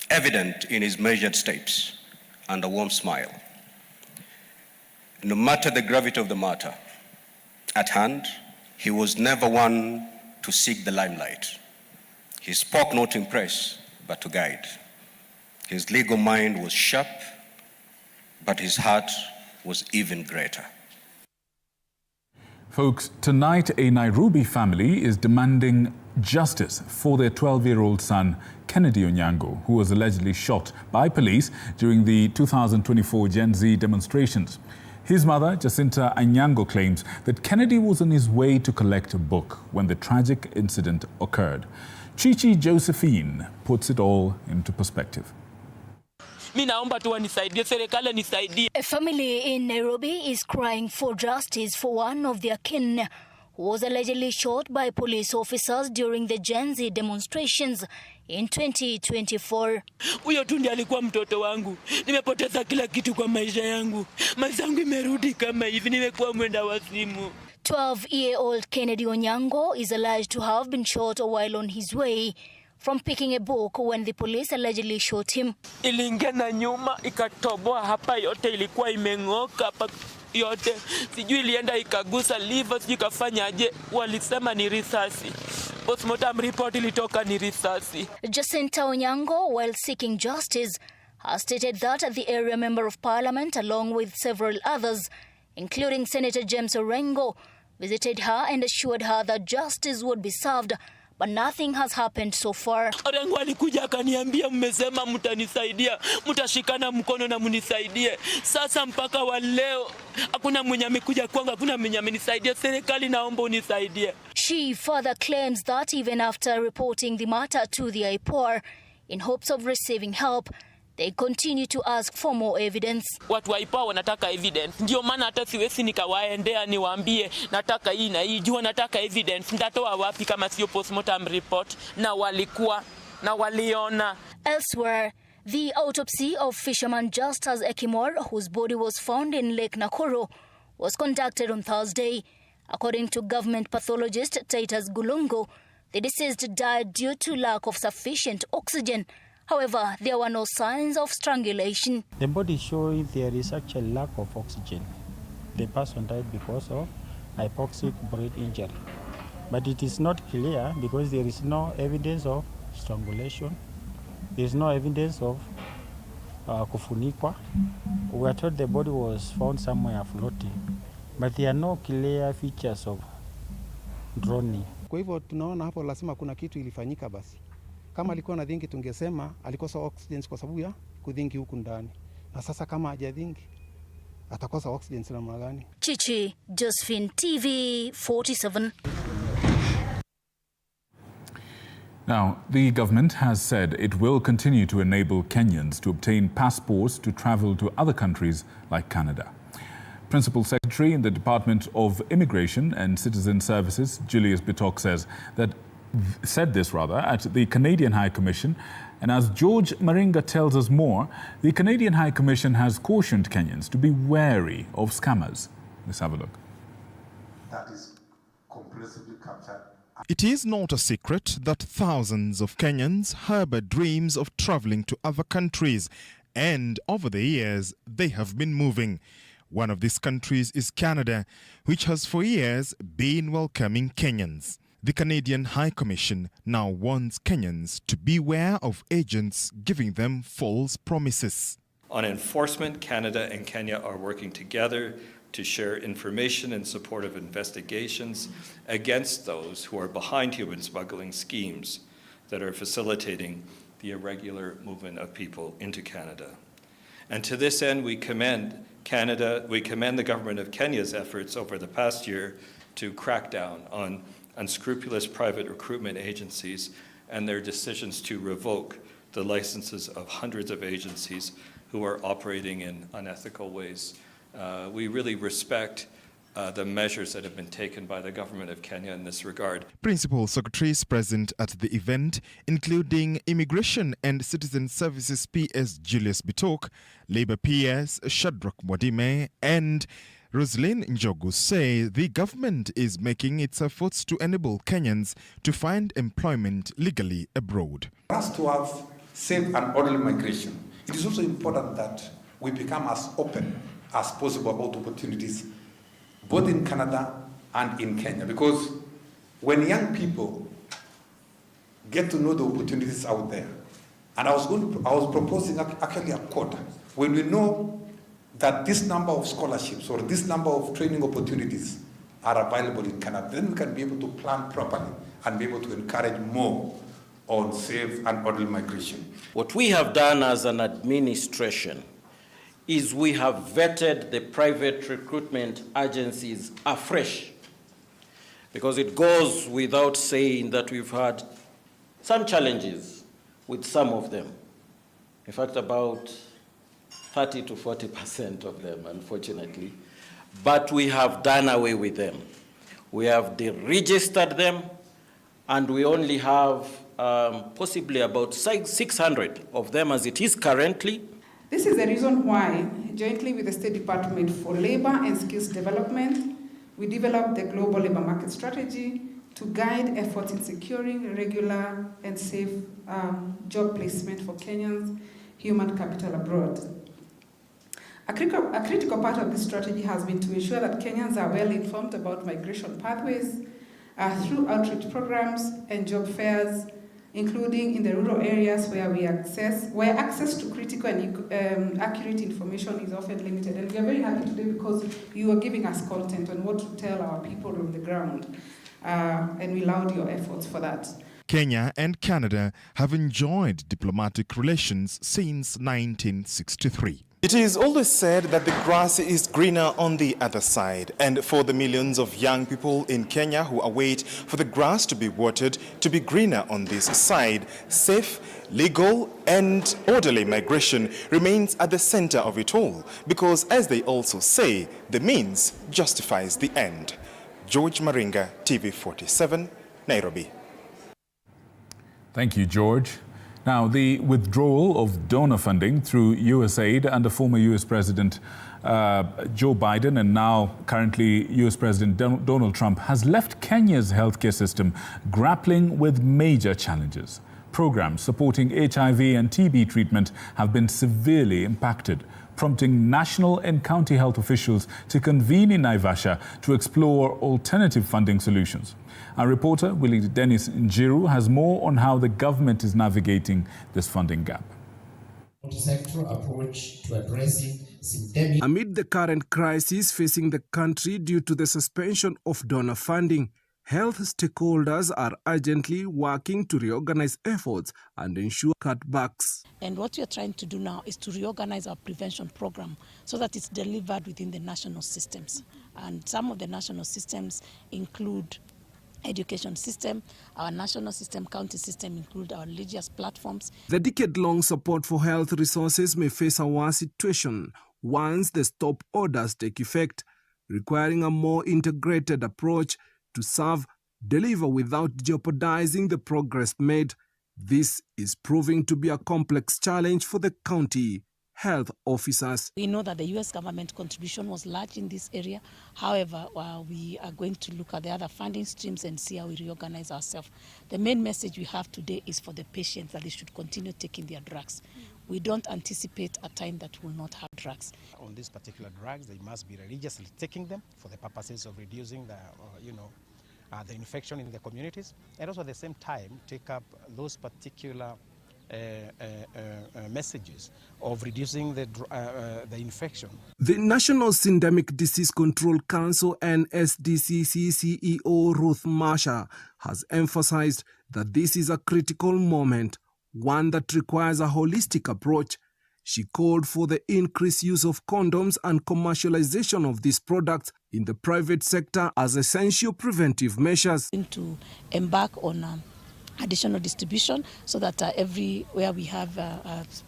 evident in his measured steps, and a warm smile. No matter the gravity of the matter at hand, he was never one to seek the limelight. He spoke not to impress, but to guide. His legal mind was sharp, but his heart was even greater. Folks, tonight a Nairobi family is demanding justice for their 12-year-old son, Kennedy Onyango, who was allegedly shot by police during the 2024 Gen Z demonstrations. His mother, Jacinta Onyango, claims that Kennedy was on his way to collect a book when the tragic incident occurred. Chichi Josephine puts it all into perspective. A family in Nairobi is crying for justice for one of their kin who was allegedly shot by police officers during the Gen Z demonstrations in 2024. Huyo tu ndiye alikuwa mtoto wangu. Nimepoteza kila kitu kwa maisha yangu. Maisha yangu imerudi kama hivi, nimekuwa mwenda wazimu. 12-year-old Kennedy Onyango is alleged to have been shot while on his way from picking a book when the police allegedly shot him. Iliingia na nyuma ikatoboa hapa, yote ilikuwa imeng'oka hapa yote. Sijui ilienda ikagusa liver, sijui kafanyaje, walisema ni risasi. Postmortem report ilitoka ni risasi. Jacinta Onyango, while seeking justice, has stated that the area member of parliament, along with several others, including Senator James Orengo, visited her and assured her that justice would be served, but nothing has happened so far. Orengo alikuja akaniambia, mmesema mtanisaidia, mtashikana mkono na mnisaidie. Sasa mpaka wa leo hakuna mwenye amekuja kwangu, hakuna mwenye amenisaidia. Serikali naomba unisaidie. She further claims that even after reporting the matter to the IPOR in hopes of receiving help, they continue to ask for more evidence. Watu wa IPOR wanataka evidence. Ndio maana hata siwezi nikawaendea niwaambie nataka hii na hii. Jua nataka evidence. Ndatoa wapi kama sio postmortem report? Na walikuwa na waliona. Elsewhere, the autopsy of fisherman Justus Ekimor, whose body was found in Lake Nakuru, was conducted on Thursday. According to government pathologist Titus Gulungu, the deceased died due to lack of sufficient oxygen. However, there were no signs of strangulation. The body shows there is actually lack of oxygen. The person died because of hypoxic brain injury. But it is not clear because there is no evidence of strangulation. There is no evidence of kufunikwa. We are told the body was found somewhere floating. But there are no clear features of drowning. Kwa hivyo tunaona hapo lazima kuna kitu ilifanyika basi. Kama alikuwa na dhingi tungesema alikosa oxygen kwa sababu ya kudhingi huku ndani. Na sasa kama hajadhingi atakosa oxygen namna gani? Chichi Josephine, TV47. Now, the government has said it will continue to enable Kenyans to obtain passports to travel to other countries like Canada. Principal Secretary in the Department of Immigration and Citizen Services, Julius Bitok, said this at the Canadian High Commission. And as George Maringa tells us more, the Canadian High Commission has cautioned Kenyans to be wary of scammers. Let's have a look. That is comprehensively captured. It is not a secret that thousands of Kenyans harbor dreams of traveling to other countries, and over the years they have been moving. One of these countries is Canada, which has for years been welcoming Kenyans. The Canadian High Commission now warns Kenyans to beware of agents giving them false promises. On enforcement, Canada and Kenya are working together to share information in support of investigations against those who are behind human smuggling schemes that are facilitating the irregular movement of people into Canada. And to this end, we commend the government of Kenya's efforts over the past year to crack down on unscrupulous private recruitment agencies and their decisions to revoke the licenses of hundreds of agencies who are operating in unethical ways. We really respect the measures that have been taken by the government of Kenya in this regard. Principal secretaries present at the event, including Immigration and Citizen Services PS Julius Bitok, Labour PS Shadrach Mwadime, and Roslyn Njogu, say the government is making its efforts to enable Kenyans to find employment legally abroad. For us to have safe and orderly migration, it is also important that we become as open as possible about opportunities both in Canada and in Kenya, because when young people get to know the opportunities out there, and I was proposing actually a quota, when we know that this number of scholarships or this number of training opportunities are available in Canada, then we can be able to plan properly and be able to encourage more on safe and orderly migration. What we have done as an administration is we have vetted the private recruitment agencies afresh, because it goes without saying that we've had some challenges with some of them. In fact, about 30 to 40% of them, unfortunately. But we have done away with them. We have deregistered them, and we only have possibly about 600 of them as it is currently. This is the reason why, jointly with the State Department for Labor and Skills Development, we developed the Global Labor Market Strategy to guide efforts in securing regular and safe job placement for Kenyans' human capital abroad. A critical part of this strategy has been to ensure that Kenyans are well informed about migration pathways through outreach programs and job fairs, including in the rural areas where access to critical and accurate information is often limited. And we are very happy today because you are giving us content on what to tell our people on the ground, and we laud your efforts for that. Kenya and Canada have enjoyed diplomatic relations since 1963. It is always said that the grass is greener on the other side, and for the millions of young people in Kenya who await for the grass to be watered to be greener on this side, safe, legal and orderly migration remains at the center of it all, because as they also say, the means justifies the end. George Maringa, TV47, Nairobi. Thank you, George. Now, the withdrawal of donor funding through USAID under former U.S. President Joe Biden and now currently U.S. President Donald Trump has left Kenya's healthcare system grappling with major challenges. Programs supporting HIV and TB treatment have been severely impacted, prompting national and county health officials to convene in Naivasha to explore alternative funding solutions. Our reporter, Willie Dennis Njiru, has more on how the government is navigating this funding gap. Approach to addressing systemic. Amid the current crisis facing the country due to the suspension of donor funding, health stakeholders are urgently working to reorganize efforts and ensure cutbacks. And what we are trying to do now is to reorganize our prevention program so that it's delivered within the national systems. And some of the national systems include education system, our national system, county system, include our religious platforms. The decade-long support for health resources may face a worse situation once the stop orders take effect, requiring a more integrated approach to serve, deliver without jeopardizing the progress made. This is proving to be a complex challenge for the county health officers. We know that the U.S. government contribution was large in this area. However, we are going to look at the other funding streams and see how we reorganize ourselves. The main message we have today is for the patients that they should continue taking their drugs. We don't anticipate a time that will not have drugs. On these particular drugs, they must be religiously taking them for the purposes of reducing the infection in the communities, and also at the same time take up those particular messages of reducing the infection. The National Syndemic Disease Control Council NSDCC CEO Ruth Marsha has emphasized that this is a critical moment, one that requires a holistic approach. She called for the increased use of condoms and commercialization of these products in the private sector as essential preventive measures. To embark on additional distribution so that everywhere we have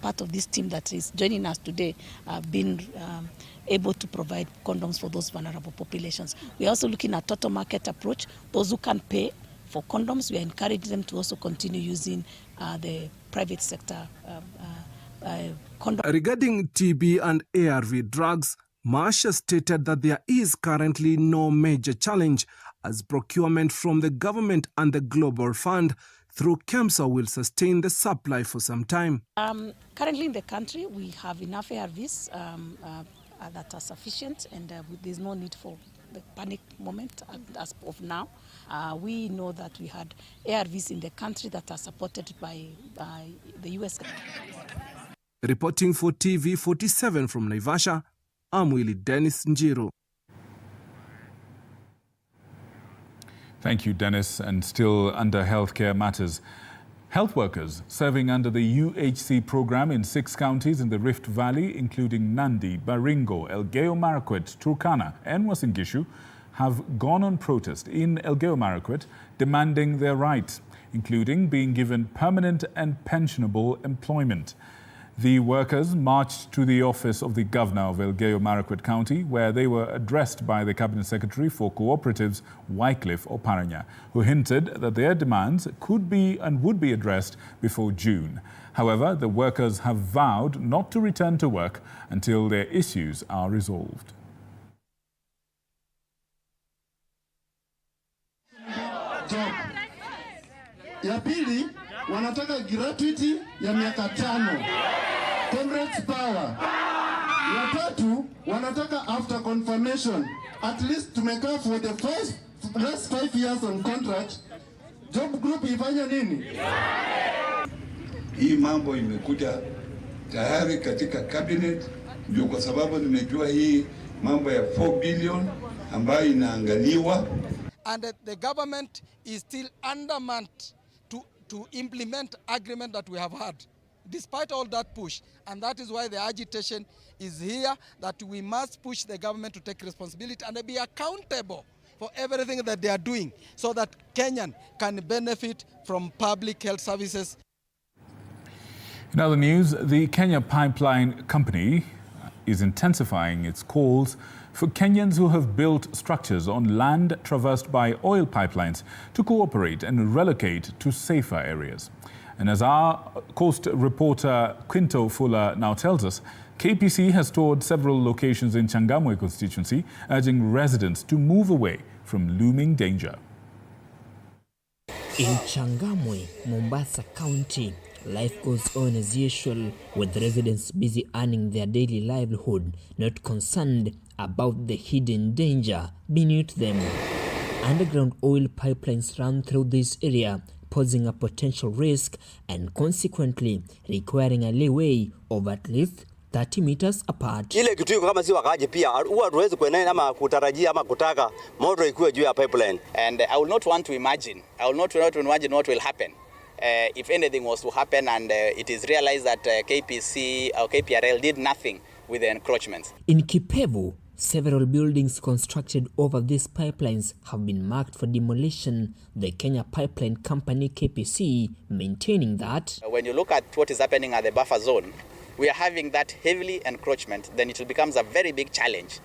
part of this team that is joining us today been able to provide condoms for those vulnerable populations. We are also looking at total market approach. Those who can pay for condoms, we are encouraging them to also continue using the private sector condoms. Regarding TB and ARV drugs, Marsha stated that there is currently no major challenge as procurement from the government and the Global Fund through KEMSA will sustain the supply for some time. Currently in the country, we have enough ARVs that are sufficient, and there's no need for the panic moment as of now. We know that we had ARVs in the country that are supported by the US. Reporting for TV47 from Naivasha, I'm Willie Dennis Njiro. Thank you, Dennis. And still under healthcare matters, health workers serving under the UHC program in 6 counties in the Rift Valley, including Nandi, Baringo, Elgeyo Marakwet, Turkana, and Uasin Gishu, have gone on protest in Elgeyo Marakwet, demanding their rights, including being given permanent and pensionable employment. The workers marched to the office of the governor of Elgeyo Marakwet County, where they were addressed by the Cabinet Secretary for Cooperatives, Wycliffe Oparanya, who hinted that their demands could be and would be addressed before June. However, the workers have vowed not to return to work until their issues are resolved. Ya pili, wanataka gratuity ya miaka 5. Comrades power. Ya tatu, wanataka after confirmation. At least tumekaa for the first 5 years on contract. Job group ifanya nini? Hii mambo imekuja tayari katika cabinet, ndio kwa sababu nimejua hii mambo ya 4 billion ambayo inaangaliwa. And the government is still undermanned to implement agreement that we have had, despite all that push. And that is why the agitation is here, that we must push the government to take responsibility and be accountable for everything that they are doing so that Kenyan can benefit from public health services. In other news, the Kenya Pipeline Company is intensifying its calls for Kenyans who have built structures on land traversed by oil pipelines to cooperate and relocate to safer areas. And as our Coast reporter Quinto Fuller now tells us, KPC has toured several locations in Changamwe constituency, urging residents to move away from looming danger. In Changamwe, Mombasa County, life goes on as usual, with residents busy earning their daily livelihood, not concerned about the hidden danger beneath them. Underground oil pipelines run through this area, posing a potential risk and consequently requiring a leeway of at least 30 meters apart. Ile kitu kama si wakaje pia huwa tuweze kuenea ama kutarajia ama kutaka moto ikuwe juu ya pipeline. And I will not want to imagine what will happen if anything was to happen and it is realized that KPC or KPRL did nothing with the encroachments. In Kipevu, several buildings constructed over these pipelines have been marked for demolition, the Kenya Pipeline Company KPC maintaining that when you look at what is happening at the buffer zone, we are having that heavily encroachment, then it becomes a very big challenge,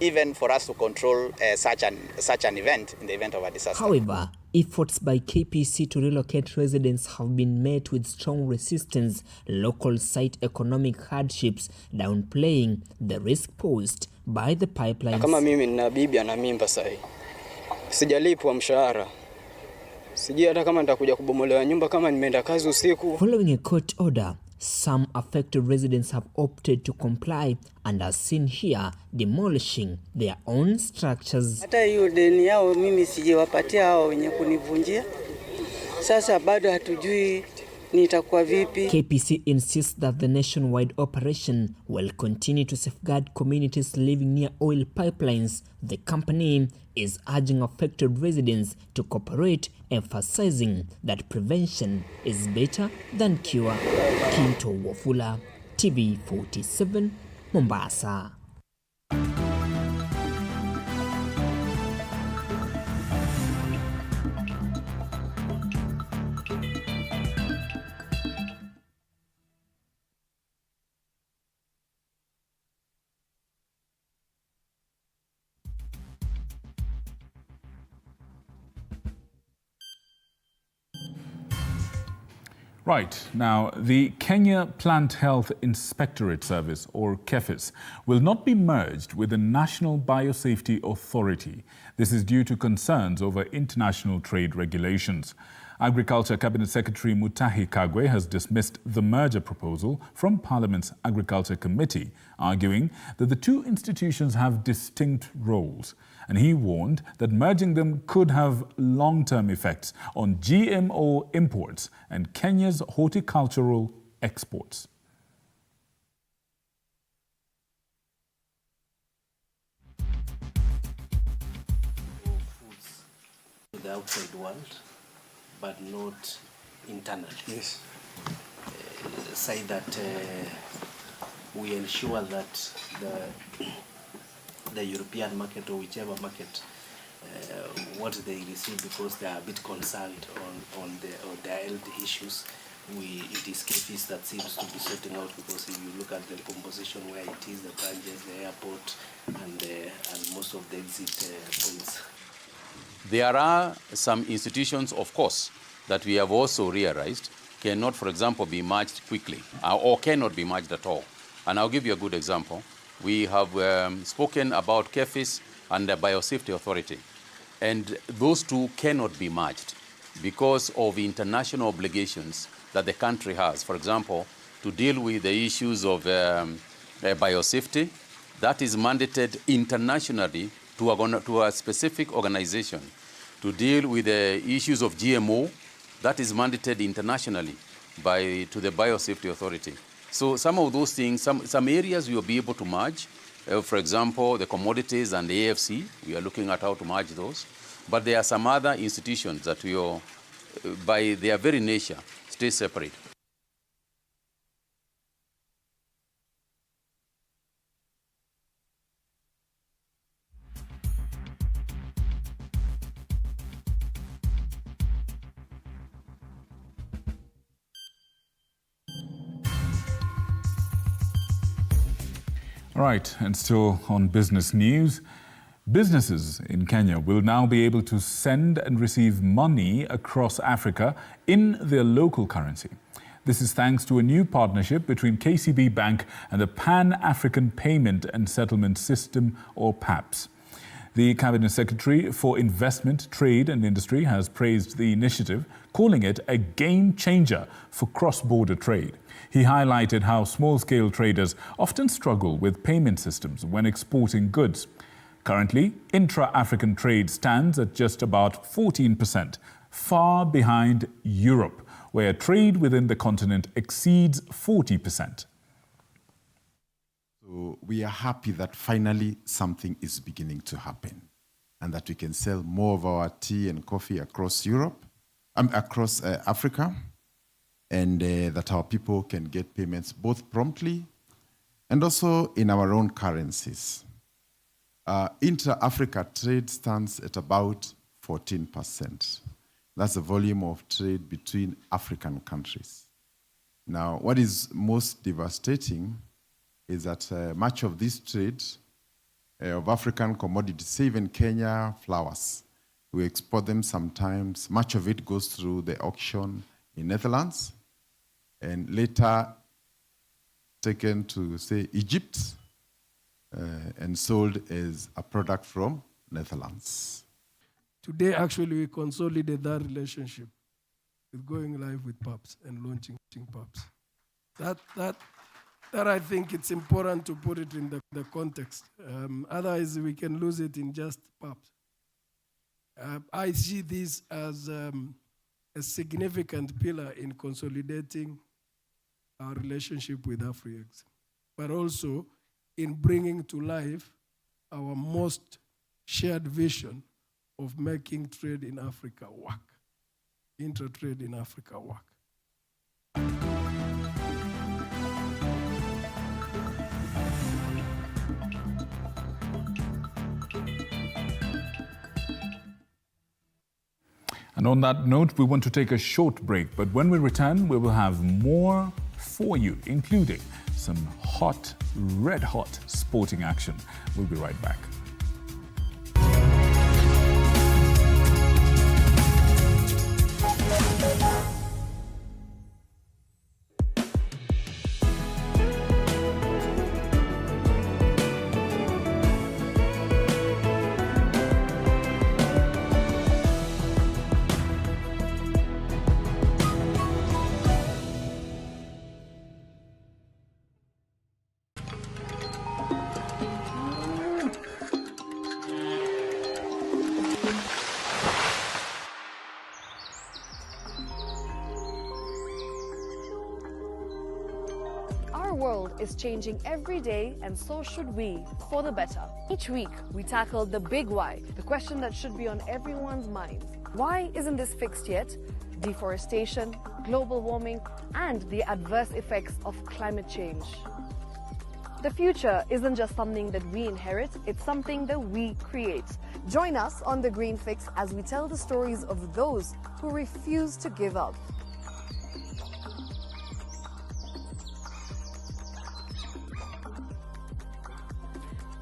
even for us to control such an event in the event of a disaster. However, efforts by KPC to relocate residents have been met with strong resistance, local site economic hardships downplaying the risk posed by the pipelines. Kama mimi nina bibi ana mimba sasa. Sijalipwa mshahara. Sijui hata kama nitakuja kubomolewa nyumba kama nimeenda kazi usiku. Following a court order, some affected residents have opted to comply and are seen here demolishing their own structures. Hata hiyo deni yao mimi sijewapatia hao wenye kunivunjia. Sasa bado hatujui nitakuwa vipi. KPC insists that the nationwide operation will continue to safeguard communities living near oil pipelines. The company is urging affected residents to cooperate, emphasizing that prevention is better than cure. Quinto Wafula, TV47, Mombasa. Right. Now, the Kenya Plant Health Inspectorate Service, or KEPHIS, will not be merged with the National Biosafety Authority. This is due to concerns over international trade regulations. Agriculture Cabinet Secretary Mutahi Kagwe has dismissed the merger proposal from Parliament's Agriculture Committee, arguing that the two institutions have distinct roles. And he warned that merging them could have long-term effects on GMO imports and Kenya's horticultural exports. Foods to the outside world, but not internally. Yes. Say that we ensure that the European market, or whichever market, what they receive, because they are a bit concerned on their health issues. It is KEPHIS that seems to be sorting out, because if you look at the composition where it is, the branches, the airport, and most of the exit points. There are some institutions, of course, that we have also realized cannot, for example, be merged quickly or cannot be merged at all. And I'll give you a good example. We have spoken about KEPHIS and the Biosafety Authority. And those two cannot be merged because of international obligations that the country has. For example, to deal with the issues of biosafety, that is mandated internationally to a specific organization. To deal with the issues of GMO, that is mandated internationally to the Biosafety Authority. So some of those things, some areas we will be able to merge. For example, the commodities and the AFC, we are looking at how to merge those. But there are some other institutions that will, by their very nature, stay separate. All right, and still on business news, businesses in Kenya will now be able to send and receive money across Africa in their local currency. This is thanks to a new partnership between KCB Bank and the Pan-African Payment and Settlement System, or PAPS. The Cabinet Secretary for Investment, Trade and Industry has praised the initiative, calling it a game changer for cross-border trade. He highlighted how small-scale traders often struggle with payment systems when exporting goods. Currently, intra-African trade stands at just about 14%, far behind Europe, where trade within the continent exceeds 40%. So we are happy that finally something is beginning to happen, and that we can sell more of our tea and coffee across Europe, across Africa, and that our people can get payments both promptly and also in our own currencies. Intra-Africa trade stands at about 14%. That's the volume of trade between African countries. Now, what is most devastating is that much of this trade of African commodities, say even Kenya flowers, we export them sometimes. Much of it goes through the auction in Netherlands, and later taken to, say, Egypt, and sold as a product from Netherlands. Today, actually, we consolidate that relationship with going live with PAPS and launching PAPS. That I think it's important to put it in the context. Otherwise, we can lose it in just PAPS. I see this as a significant pillar in consolidating our relationship with AfriEx, but also in bringing to life our most shared vision of making trade in Africa work, intra-trade in Africa work. And on that note, we want to take a short break, but when we return, we will have more for you, including some hot, red-hot sporting action. We'll be right back. Our world is changing every day, and so should we, for the better. Each week, we tackle the big why, the question that should be on everyone's minds. Why isn't this fixed yet? Deforestation, global warming, and the adverse effects of climate change. The future isn't just something that we inherit, it's something that we create. Join us on The Green Fix as we tell the stories of those who refuse to give up.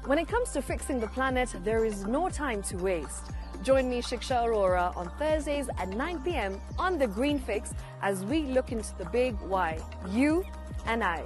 When it comes to fixing the planet, there is no time to waste. Join me, Shiksha Arora, on Thursdays at 9 p.m. on The Green Fix as we look into the big why, you and I.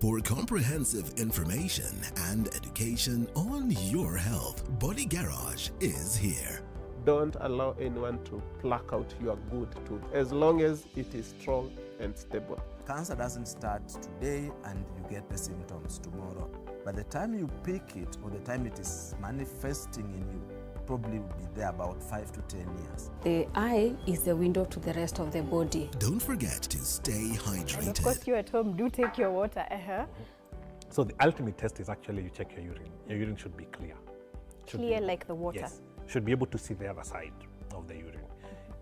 For comprehensive information and education on your health, Body Garage is here. Don't allow anyone to pluck out your good tooth, as long as it is strong and stable. Cancer doesn't start today and you get the symptoms tomorrow. By the time you pick it or the time it is manifesting in you, probably will be there about 5 to 10 years. The eye is the window to the rest of the body. Don't forget to stay hydrated. And of course, you at home do take your water. So the ultimate test is actually you check your urine. Your urine should be clear. Clear like the water? Yes. Should be able to see the other side of the urine.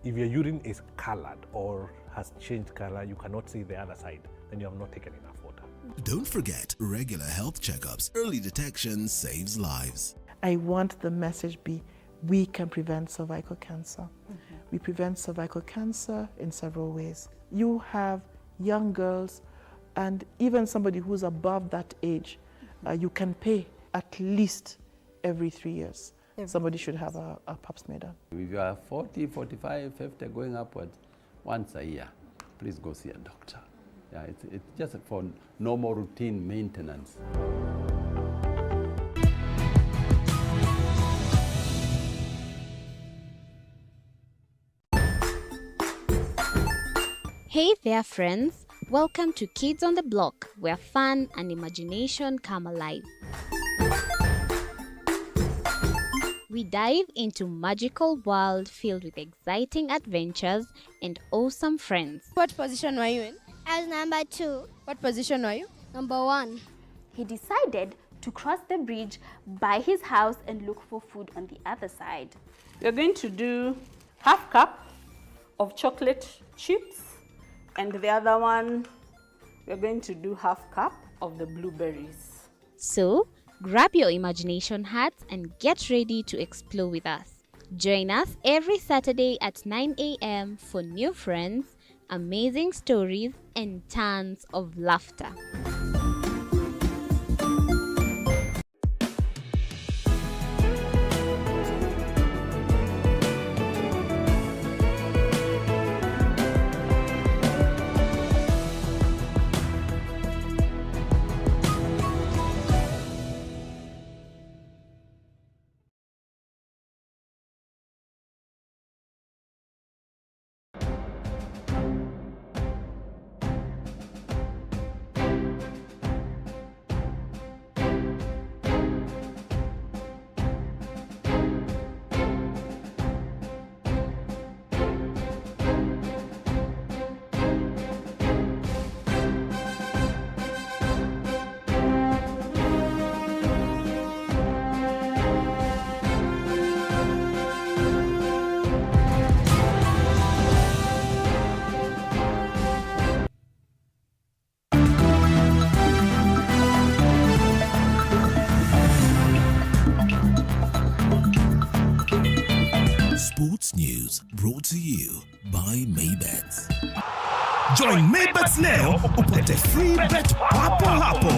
If your urine is colored or has changed color, you cannot see the other side, then you have not taken enough water. Don't forget regular health checkups. Early detection saves lives. I want the message be, we can prevent cervical cancer. We prevent cervical cancer in several ways. You have young girls and even somebody who's above that age, you can pay at least every 3 years. Somebody should have a pap smear done. If you are 40, 45, 50 going upwards, once a year, please go see a doctor. Yeah, it's just for normal routine maintenance. Hey there, friends. Welcome to Kids on the Block, where fun and imagination come alive. We dive into magical world filled with exciting adventures and awesome friends. What position were you in? I was number 2. What position were you? Number 1. He decided to cross the bridge by his house and look for food on the other side. We're going to do half cup of chocolate chips, and the other one, we're going to do half cup of the blueberries. So, grab your imagination hats and get ready to explore with us. Join us every Saturday at 9 a.m. for new friends, amazing stories, and tons of laughter. Sports news brought to you by Maybets. Join Maybets leo upate free bet papo hapo.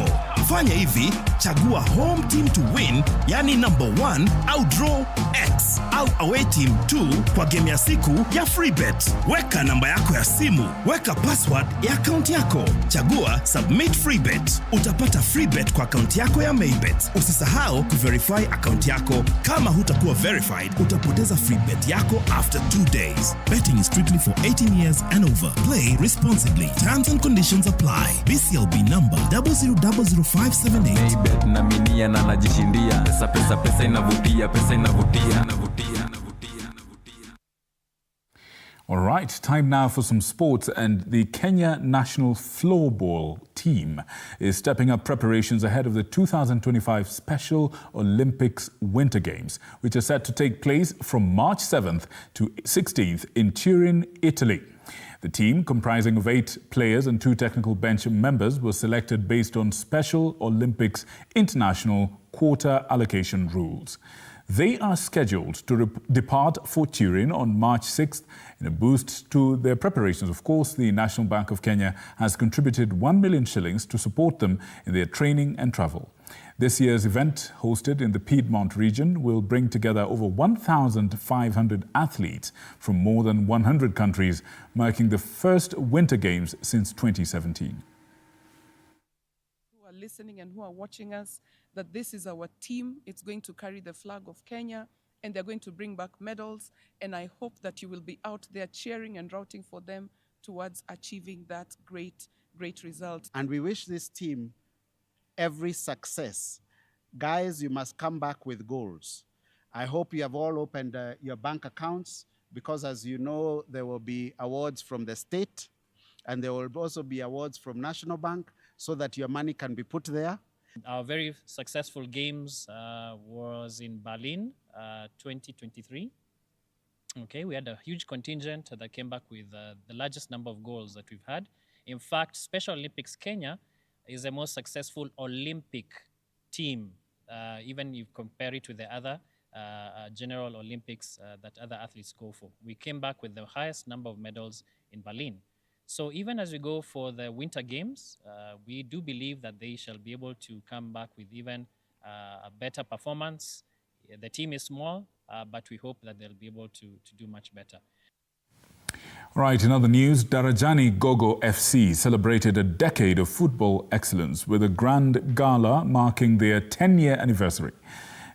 Fanya hivi, chagua home team to win, yani number 1 au draw X au away team 2 kwa game ya siku ya free bet. Weka namba yako ya simu, weka password ya account yako. Chagua submit free bet. Utapata free bet kwa account yako ya Maybets. Usisahau kuverify account yako. Kama hutakuwa verified, utapoteza free bet yako after 2 days. Betting is strictly for 18 years and over. Play responsibly. Terms and conditions apply. BCLB number 000578. Maybet na minia na najishindia. Pesa inavutia. All right, time now for some sports, and the Kenya national floorball team is stepping up preparations ahead of the 2025 Special Olympics Winter Games, which are set to take place from March 7th to 16th in Turin, Italy. The team, comprising of 8 players and 2 technical bench members, was selected based on Special Olympics International quota allocation rules. They are scheduled to depart for Turin on March 6th. In a boost to their preparations, of course, the National Bank of Kenya has contributed 1 million shillings to support them in their training and travel. This year's event, hosted in the Piedmont region, will bring together over 1,500 athletes from more than 100 countries, marking the first Winter Games since 2017. Who are listening and who are watching us, that this is our team. It's going to carry the flag of Kenya, and they're going to bring back medals. And I hope that you will be out there cheering and rooting for them towards achieving that great result. And we wish this team every success. Guys, you must come back with goals. I hope you have all opened your bank accounts, because as you know, there will be awards from the state, and there will also be awards from National Bank, so that your money can be put there. Our very successful games was in Berlin, 2023. Okay, we had a huge contingent that came back with the largest number of goals that we've had. In fact, Special Olympics Kenya is the most successful Olympic team, even if you compare it to the other general Olympics that other athletes go for. We came back with the highest number of medals in Berlin. So even as we go for the Winter Games, we do believe that they shall be able to come back with even a better performance. The team is small, but we hope that they'll be able to do much better. Right, in other news, Darajani Gogo FC celebrated a decade of football excellence with a grand gala marking their 10-year anniversary.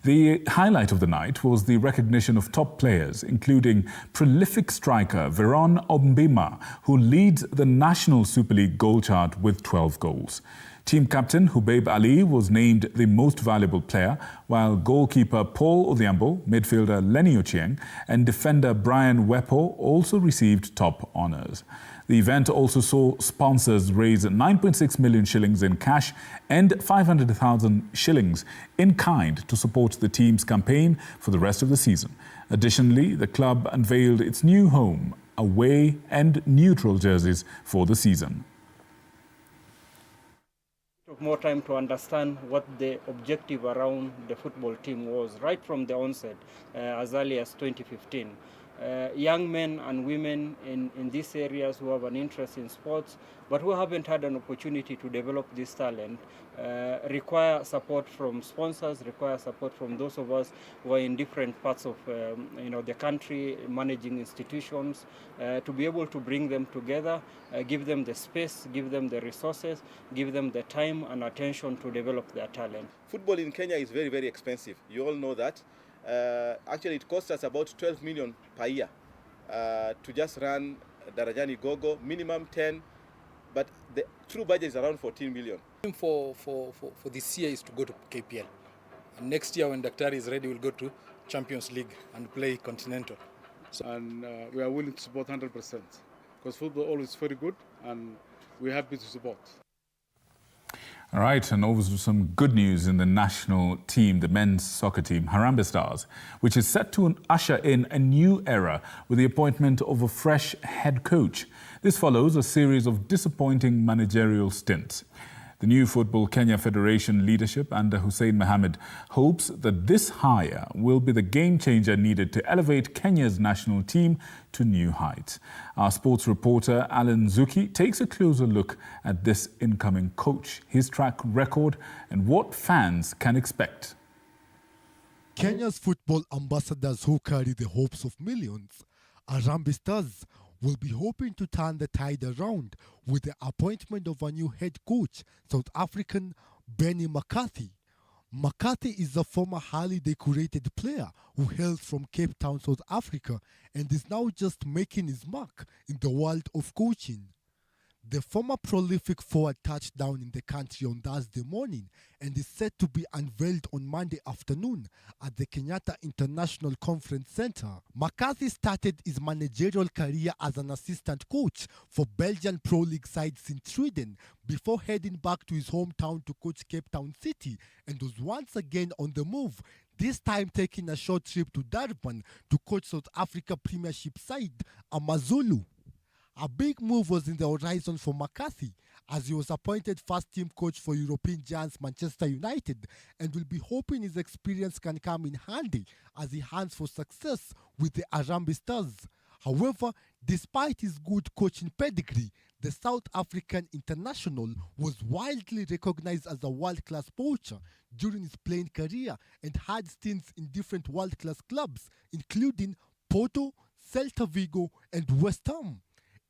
The highlight of the night was the recognition of top players, including prolific striker Veron Ombima, who leads the National Super League goal chart with 12 goals. Team captain Hubeib Ali was named the most valuable player, while goalkeeper Paul Odhiambo, midfielder Lenny Ochieng, and defender Brian Wepo also received top honours. The event also saw sponsors raise 9.6 million shillings in cash and 500,000 shillings in kind to support the team's campaign for the rest of the season. Additionally, the club unveiled its new home, away and neutral jerseys for the season. Took more time to understand what the objective around the football team was right from the onset, as early as 2015. Young men and women in these areas who have an interest in sports but who haven't had an opportunity to develop this talent require support from sponsors, require support from those of us who are in different parts of the country, managing institutions, to be able to bring them together, give them the space, give them the resources, give them the time and attention to develop their talent. Football in Kenya is very, very expensive. You all know that. Actually, it costs us about 12 million per year to just run Darajani Gogo, minimum 10, but the true budget is around 14 million. For this year is to go to KPL. And next year when Daktari is ready, we'll go to Champions League and play Continental. And we are willing to support 100% because football is always very good and we're happy to support. All right, and over to some good news in the national team, the men's soccer team, Harambee Stars, which is set to usher in a new era with the appointment of a fresh head coach. This follows a series of disappointing managerial stints. The new Football Kenya Federation leadership under Hussein Mohamed hopes that this hire will be the game changer needed to elevate Kenya's national team to new heights. Our sports reporter Alan Zuki takes a closer look at this incoming coach, his track record, and what fans can expect. Kenya's football ambassadors who carry the hopes of millions, Harambee Stars, will be hoping to turn the tide around with the appointment of a new head coach, South African Benny McCarthy. McCarthy is a former highly decorated player who hails from Cape Town, South Africa, and is now just making his mark in the world of coaching. The former prolific forward touched down in the country on Thursday morning and is set to be unveiled on Monday afternoon at the Kenyatta International Conference Center. McCarthy started his managerial career as an assistant coach for Belgian Pro League side Sint-Truiden before heading back to his hometown to coach Cape Town City and was once again on the move, this time taking a short trip to Durban to coach South Africa Premiership side Amazulu. A big move was in the horizon for McCarthy as he was appointed first-team coach for European giants Manchester United and will be hoping his experience can come in handy as he hunts for success with the Harambee Stars. However, despite his good coaching pedigree, the South African international was widely recognized as a world-class poacher during his playing career and had stints in different world-class clubs, including Porto, Celta Vigo, and West Ham.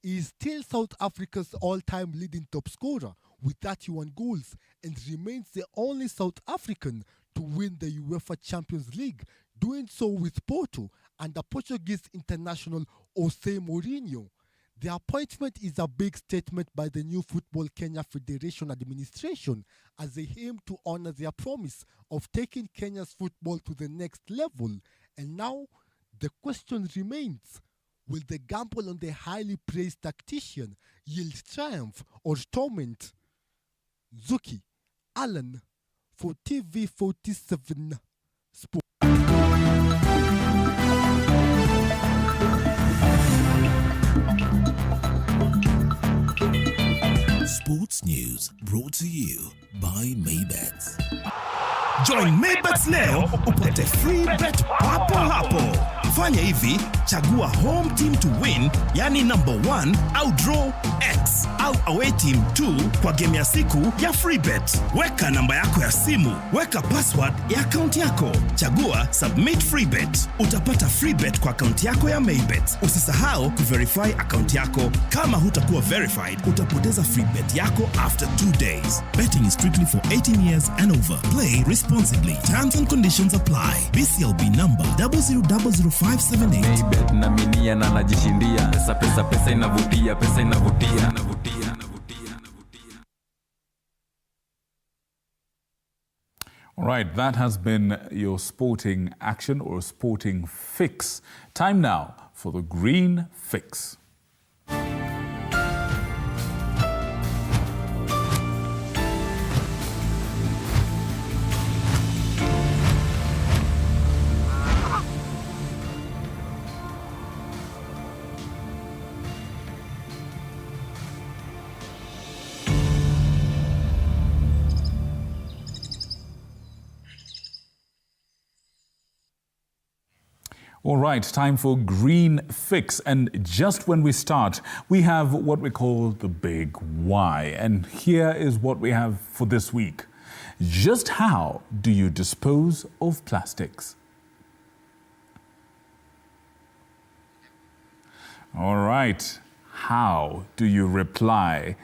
He is still South Africa's all-time leading top scorer with 31 goals and remains the only South African to win the UEFA Champions League, doing so with Porto and the Portuguese international Jose Mourinho. The appointment is a big statement by the new Football Kenya Federation administration as they aim to honor their promise of taking Kenya's football to the next level. And now, the question remains, will the gamble on the highly praised tactician yield triumph or torment? Zuki Allen for TV47 Sports. Sports news brought to you by Maybets. Join Maybets leo upate free bet papo hapo. Fanya hivi, chagua home team to win, yani number 1 au draw X au away team 2 kwa game ya siku ya free bet. Weka namba yako ya simu, weka password ya account yako. Chagua submit free bet. Utapata free bet kwa account yako ya Maybets. Usisahau kuverify account yako. Kama hutakuwa verified, utapoteza free bet yako after 2 days. Betting is strictly for 18 years and over. Play responsibly. Terms and conditions apply. BCLB number 0000578. Maybet na minia na najishindia. Pesa inavutia, pesa inavutia. All right, that has been your sporting action or sporting fix. Time now for the Green Fix. All right, time for Green Fix. And just when we start, we have what we call the big why. And here is what we have for this week. Just how do you dispose of plastics? All right, how do you reply?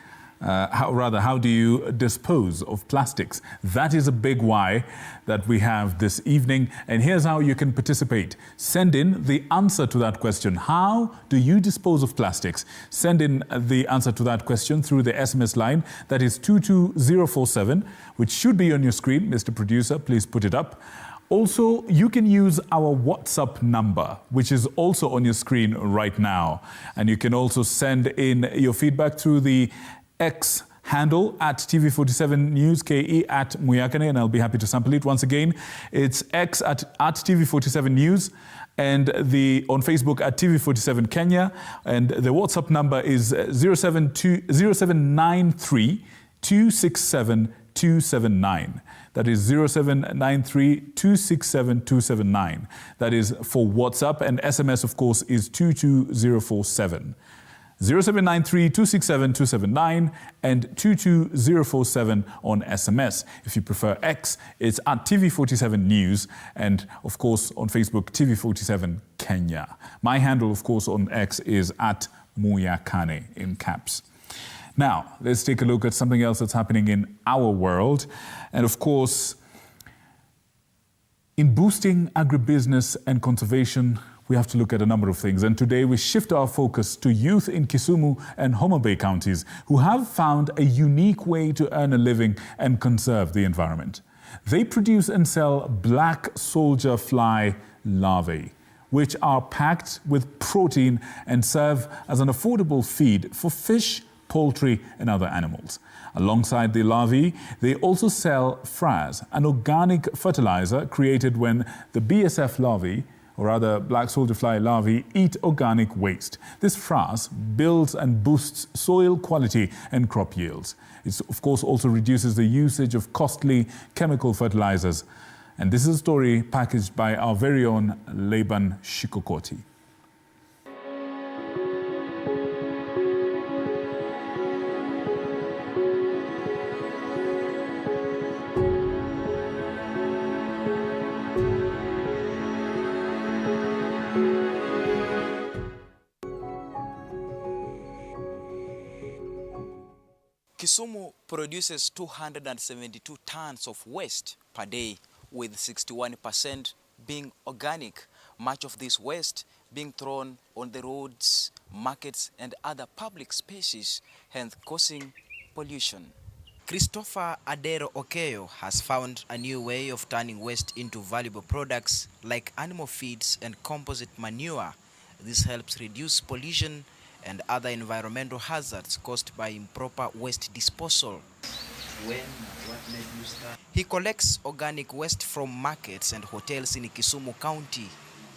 How do you dispose of plastics? That is a big why that we have this evening. And here's how you can participate. Send in the answer to that question. How do you dispose of plastics? Send in the answer to that question through the SMS line. That is 22047, which should be on your screen. Mr. Producer, please put it up. Also, you can use our WhatsApp number, which is also on your screen right now. And you can also send in your feedback through the X handle at TV47 News KE at Muyakane, and I'll be happy to sample it. Once again, it's X at TV47 News, and on Facebook at TV47 Kenya, and the WhatsApp number is 0793 267 279. That is 0793 267 279. That is for WhatsApp, and SMS, of course, is 22047. 0793 267 279 and 22047 on SMS. If you prefer X, it's at TV47 News, and of course on Facebook, TV47 Kenya. My handle, of course, on X is at Muyakane in caps. Now, let's take a look at something else that's happening in our world. And of course, in boosting agribusiness and conservation, we have to look at a number of things. And today we shift our focus to youth in Kisumu and Homa Bay counties who have found a unique way to earn a living and conserve the environment. They produce and sell black soldier fly larvae, which are packed with protein and serve as an affordable feed for fish, poultry and other animals. Alongside the larvae, they also sell frass, an organic fertilizer created when the BSF larvae, or rather black soldier fly larvae, eat organic waste. This frass builds and boosts soil quality and crop yields. It, of course, also reduces the usage of costly chemical fertilizers. And this is a story packaged by our very own Laban Shikokoti. Kisumu produces 272 tons of waste per day, with 61% being organic, much of this waste being thrown on the roads, markets and other public spaces, hence causing pollution. Christopher Adero Okeyo has found a new way of turning waste into valuable products like animal feeds and composite manure. This helps reduce pollution and other environmental hazards caused by improper waste disposal. He collects organic waste from markets and hotels in Kisumu County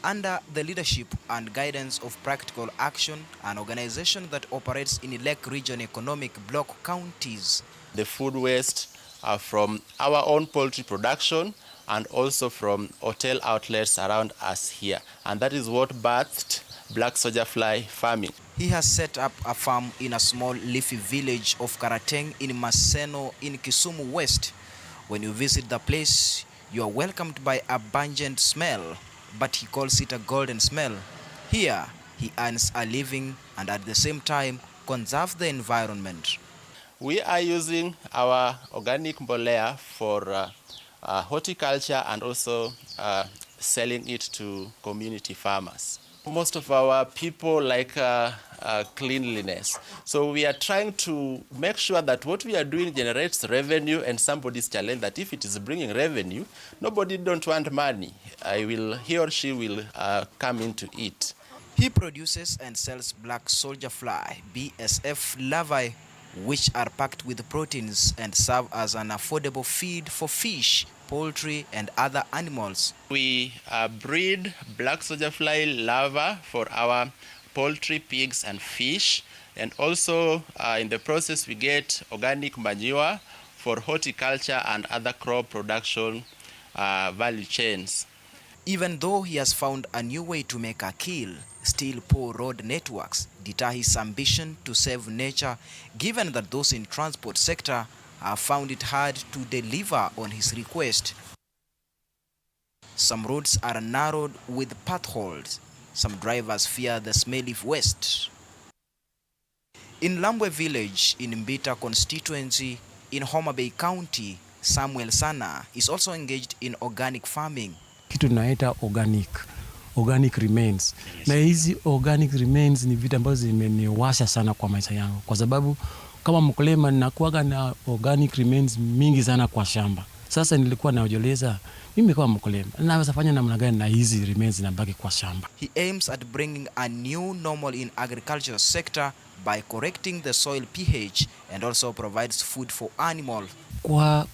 under the leadership and guidance of Practical Action, an organization that operates in Lake Region Economic Bloc counties. The food waste are from our own poultry production and also from hotel outlets around us here. And that is what birthed black soldier fly farming. He has set up a farm in a small leafy village of Karateng in Maseno in Kisumu West. When you visit the place, you are welcomed by a pungent smell, but he calls it a golden smell. Here, he earns a living and at the same time conserve the environment. We are using our organic mbolea for horticulture and also selling it to community farmers. Most of our people like cleanliness. So we are trying to make sure that what we are doing generates revenue, and somebody's challenge that if it is bringing revenue, nobody don't want money. He or she will come into it. He produces and sells black soldier fly, BSF larvae, which are packed with proteins and serve as an affordable feed for fish, poultry and other animals. We breed black soldier fly larvae for our poultry, pigs and fish, and also in the process we get organic manure for horticulture and other crop production value chains. Even though he has found a new way to make a kill, still poor road networks deter his ambition to save nature, given that those in transport sector have found it hard to deliver on his request. Some roads are narrowed with potholes. Some drivers fear the smelly waste. In Lambwe village in Mbita constituency in Homa Bay County, Samuel Sana is also engaged in organic farming. Kitu tunaita organic remains. Na hizi organic remains ni vitu ambazo zimeniwasha sana kwa maisha yangu, kwa sababu kama mkulima ninakuwa na organic remains mingi sana kwa shamba. Sasa nilikuwa najiuliza mimi kama mkulima naweza fanya namna gani na hizi remains zinabaki kwa shamba. He aims at bringing a new normal in agricultural sector by correcting the soil pH and also provides food for animals. Kwa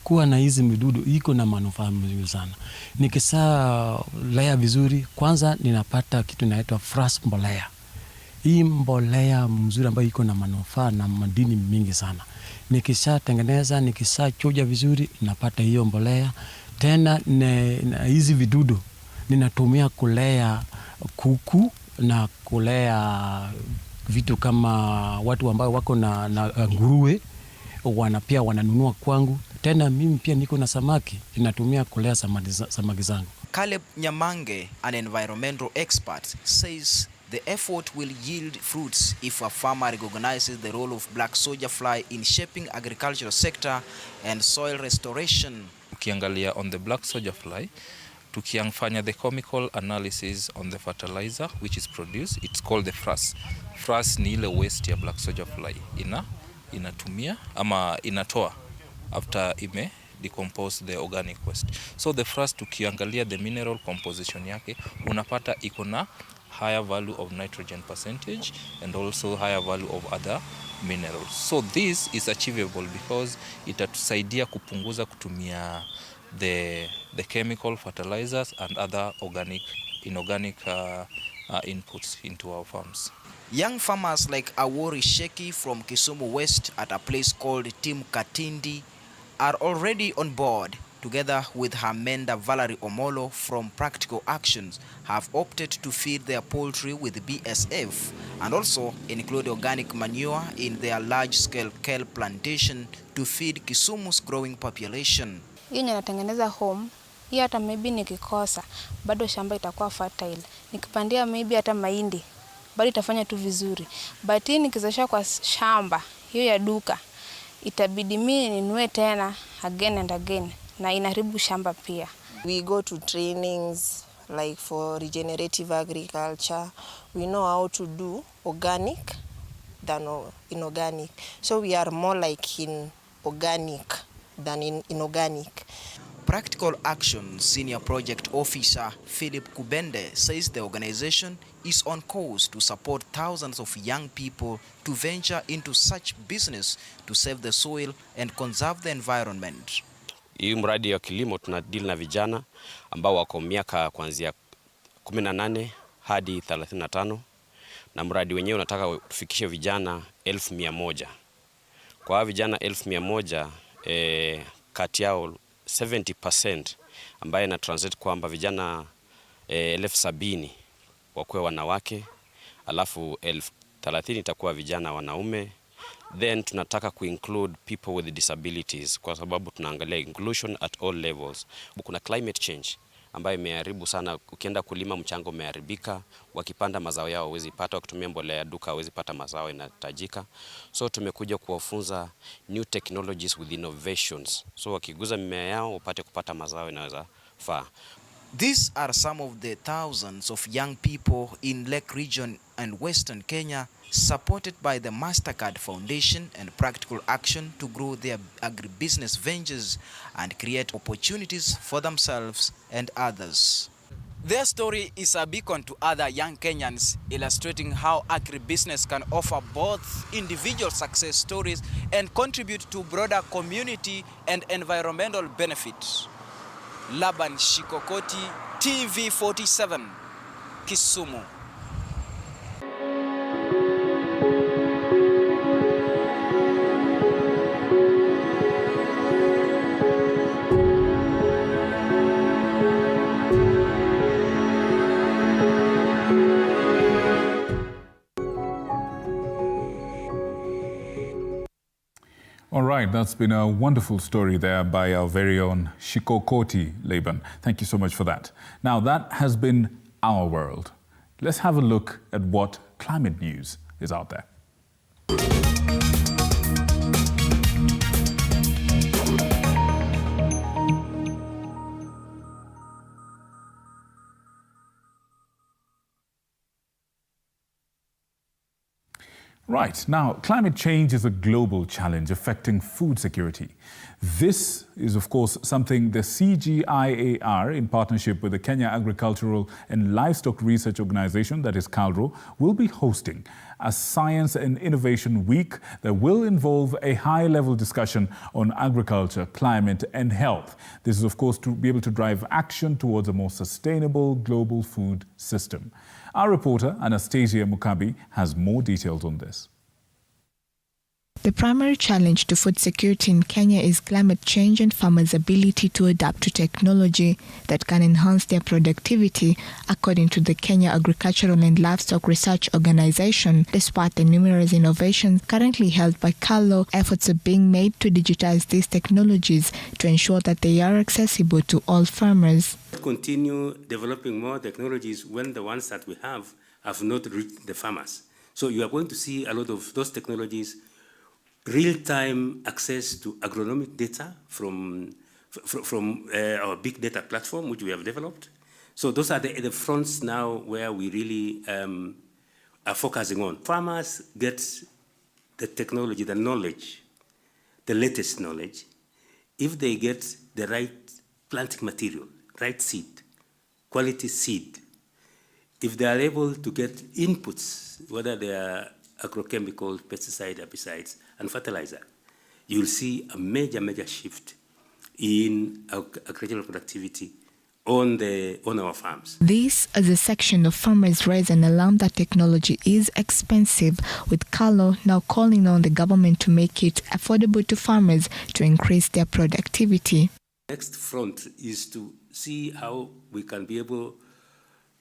kuwa na hizi midudu iko na manufaa mzuri sana. Nikisaa lea vizuri, kwanza ninapata kitu inaitwa frass mbolea. Hii mbolea mzuri ambayo iko na manufaa na madini mingi sana. Nikisha tengeneza, nikisha chuja vizuri, napata hiyo mbolea. Tena na hizi vidudu ninatumia kulea kuku na kulea vitu kama watu ambao wako na nguruwe pia wananunua kwangu. Tena mimi pia niko na samaki, ninatumia kulea samaki zangu. Caleb Nyamange, an environmental expert, says the effort will yield fruits if a farmer recognizes the role of black soldier fly in shaping agricultural sector and soil restoration. Ukiangalia on the black soldier fly, Tukifanya the chemical analysis on the fertilizer which is produced, it's called the frass. Frass ni ile waste ya black soldier fly inatumia ama inatoa after ime decompose the organic waste. So the frass, tukiangalia the mineral composition yake, unapata iko na higher value of nitrogen percentage and also higher value of other minerals. So this is achievable because itatusaidia kupunguza kutumia the chemical fertilizers and other inorganic inputs into our farms. Young farmers like Awori Sheki from Kisumu West at a place called Tim Katindi are already on board. Together with her mender Valerie Omolo from Practical Actions, have opted to feed their poultry with BSF and also include organic manure in their large-scale kale plantation to feed Kisumu's growing population. Hiyo natengeneza home, hiyo hata maybe nikikosa, bado shamba itakuwa fertile. Nikipandia maybe hata mahindi, bado itafanya tu vizuri. But hii nikizosha kwa shamba, hiyo ya duka, itabidi mimi ninunue tena again and again. Na inaharibu shamba pia. We go to trainings like for regenerative agriculture. We know how to do organic than inorganic. So we are more like in organic than in inorganic. Practical Action Senior Project Officer Philip Kubende says the organization is on course to support thousands of young people to venture into such business to save the soil and conserve the environment. Hii mradi ya kilimo tuna deal na vijana ambao wako miaka kuanzia 18 hadi 35, na mradi wenyewe unataka tufikishe vijana 1,100. Kwa vijana 1,100 kati yao 70% ambaye na translate kwamba vijana 70,000 wakuwe wanawake, alafu 30,000 itakuwa vijana wanaume. Then tunataka include people with disabilities kwa sababu tunaangalia inclusion at all levels. Kuna climate change ambayo imeharibu sana, ukienda kulima mchanga umeharibika, wakipanda mazao yao hawezi pata, wakitumia mbolea ya duka hawezi pata mazao inatajika. So tumekuja kuwafunza new technologies with innovations. So wakiguza mimea yao upate kupata mazao inaweza faa. These are some of the thousands of young people in Lake Region and Western Kenya supported by the MasterCard Foundation and Practical Action to grow their agribusiness ventures and create opportunities for themselves and others. Their story is a beacon to other young Kenyans, illustrating how agribusiness can offer both individual success stories and contribute to broader community and environmental benefits. Laban Shikokoti, TV47, Kisumu. All right, that's been a wonderful story there by our very own Shikokoti Laban. Thank you so much for that. Now, that has been our world. Let's have a look at what climate news is out there. Right, now climate change is a global challenge affecting food security. This is, of course, something the CGIAR, in partnership with the Kenya Agricultural and Livestock Research Organization, that is KALRO, will be hosting a Science and Innovation Week that will involve a high-level discussion on agriculture, climate and health. This is, of course, to be able to drive action towards a more sustainable global food system. Our reporter, Anastasia Mukabi, has more details on this. The primary challenge to food security in Kenya is climate change and farmers' ability to adapt to technology that can enhance their productivity, according to the Kenya Agricultural and Livestock Research Organization. Despite the numerous innovations currently held by KALRO, efforts are being made to digitize these technologies to ensure that they are accessible to all farmers. Continue developing more technologies when the ones that we have not reached the farmers. So you are going to see a lot of those technologies, real-time access to agronomic data from from our big data platform, which we have developed. So those are the fronts now where we really are focusing on. Farmers get the technology, the knowledge, the latest knowledge, if they get the right planting material, right seed, quality seed, if they are able to get inputs, whether they are agrochemical, pesticide, herbicides, and fertilizer, you'll see a major shift in agricultural productivity on our farms. This as a section of farmers raise an alarm that technology is expensive, with Carlo now calling on the government to make it affordable to farmers to increase their productivity. Next front is to see how we can be able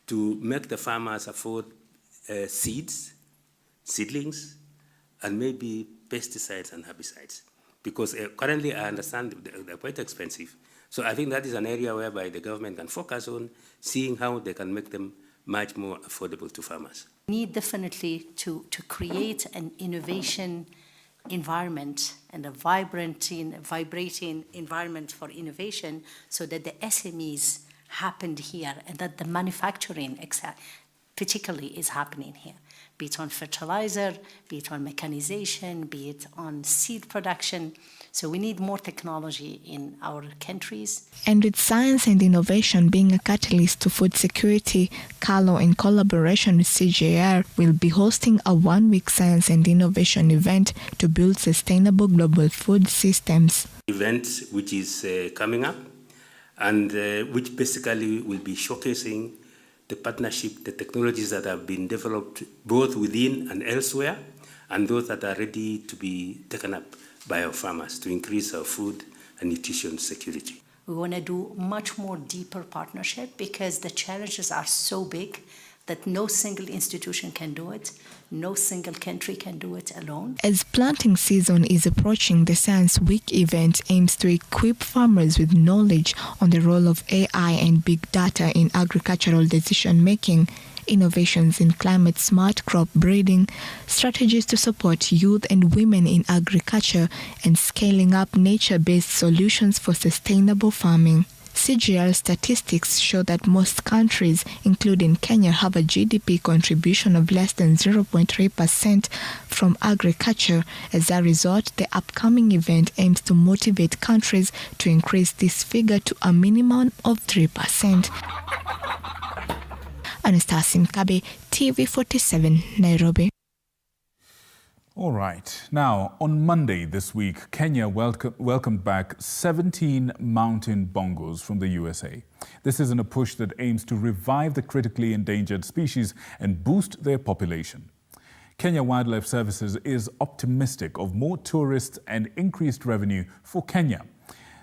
to make the farmers afford seeds, seedlings, and maybe pesticides and herbicides. Because currently I understand they're quite expensive. So I think that is an area whereby the government can focus on seeing how they can make them much more affordable to farmers. We need definitely to create an innovation environment and a vibrating environment for innovation so that the SMEs happened here and that the manufacturing particularly is happening here, be it on fertilizer, be it on mechanization, be it on seed production. So we need more technology in our countries. And with science and innovation being a catalyst to food security, Carlo, in collaboration with CJR, will be hosting a one-week science and innovation event to build sustainable global food systems. Event which is coming up and which basically will be showcasing the partnership, the technologies that have been developed both within and elsewhere, and those that are ready to be taken up by our farmers to increase our food and nutrition security. We want to do much more deeper partnership because the challenges are so big that no single institution can do it, no single country can do it alone. As planting season is approaching, the Science Week event aims to equip farmers with knowledge on the role of AI and big data in agricultural decision-making, innovations in climate-smart crop breeding, strategies to support youth and women in agriculture, and scaling up nature-based solutions for sustainable farming. CGR statistics show that most countries, including Kenya, have a GDP contribution of less than 0.3% from agriculture. As a result, the upcoming event aims to motivate countries to increase this figure to a minimum of 3%. Anastasia Mkabe, TV47, Nairobi. All right. Now, on Monday this week, Kenya welcomed back 17 mountain bongos from the USA. This is in a push that aims to revive the critically endangered species and boost their population. Kenya Wildlife Services is optimistic of more tourists and increased revenue for Kenya.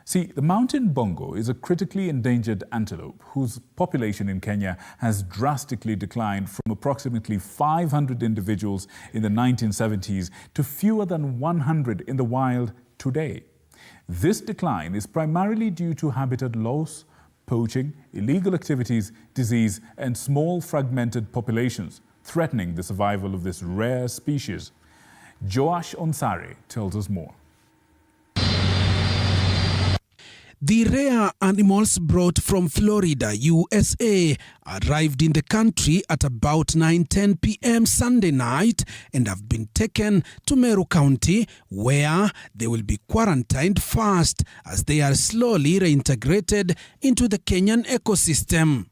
See, the mountain bongo is a critically endangered antelope whose population in Kenya has drastically declined from approximately 500 individuals in the 1970s to fewer than 100 in the wild today. This decline is primarily due to habitat loss, poaching, illegal activities, disease, and small fragmented populations, threatening the survival of this rare species. Joash Onsare tells us more. The rare animals brought from Florida, USA, arrived in the country at about 9:10 p.m. Sunday night and have been taken to Meru County, where they will be quarantined first as they are slowly reintegrated into the Kenyan ecosystem.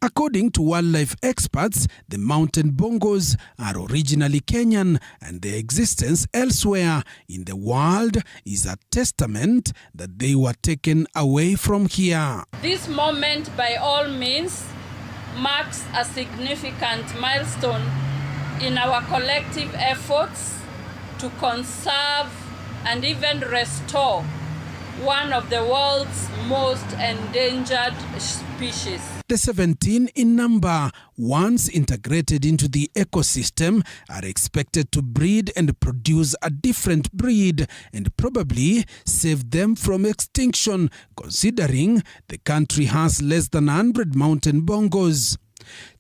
According to wildlife experts, the mountain bongos are originally Kenyan, and their existence elsewhere in the world is a testament that they were taken away from here. This moment, by all means, marks a significant milestone in our collective efforts to conserve and even restore one of the world's most endangered species. The 17 in number, once integrated into the ecosystem, are expected to breed and produce a different breed and probably save them from extinction, considering the country has less than 100 mountain bongos.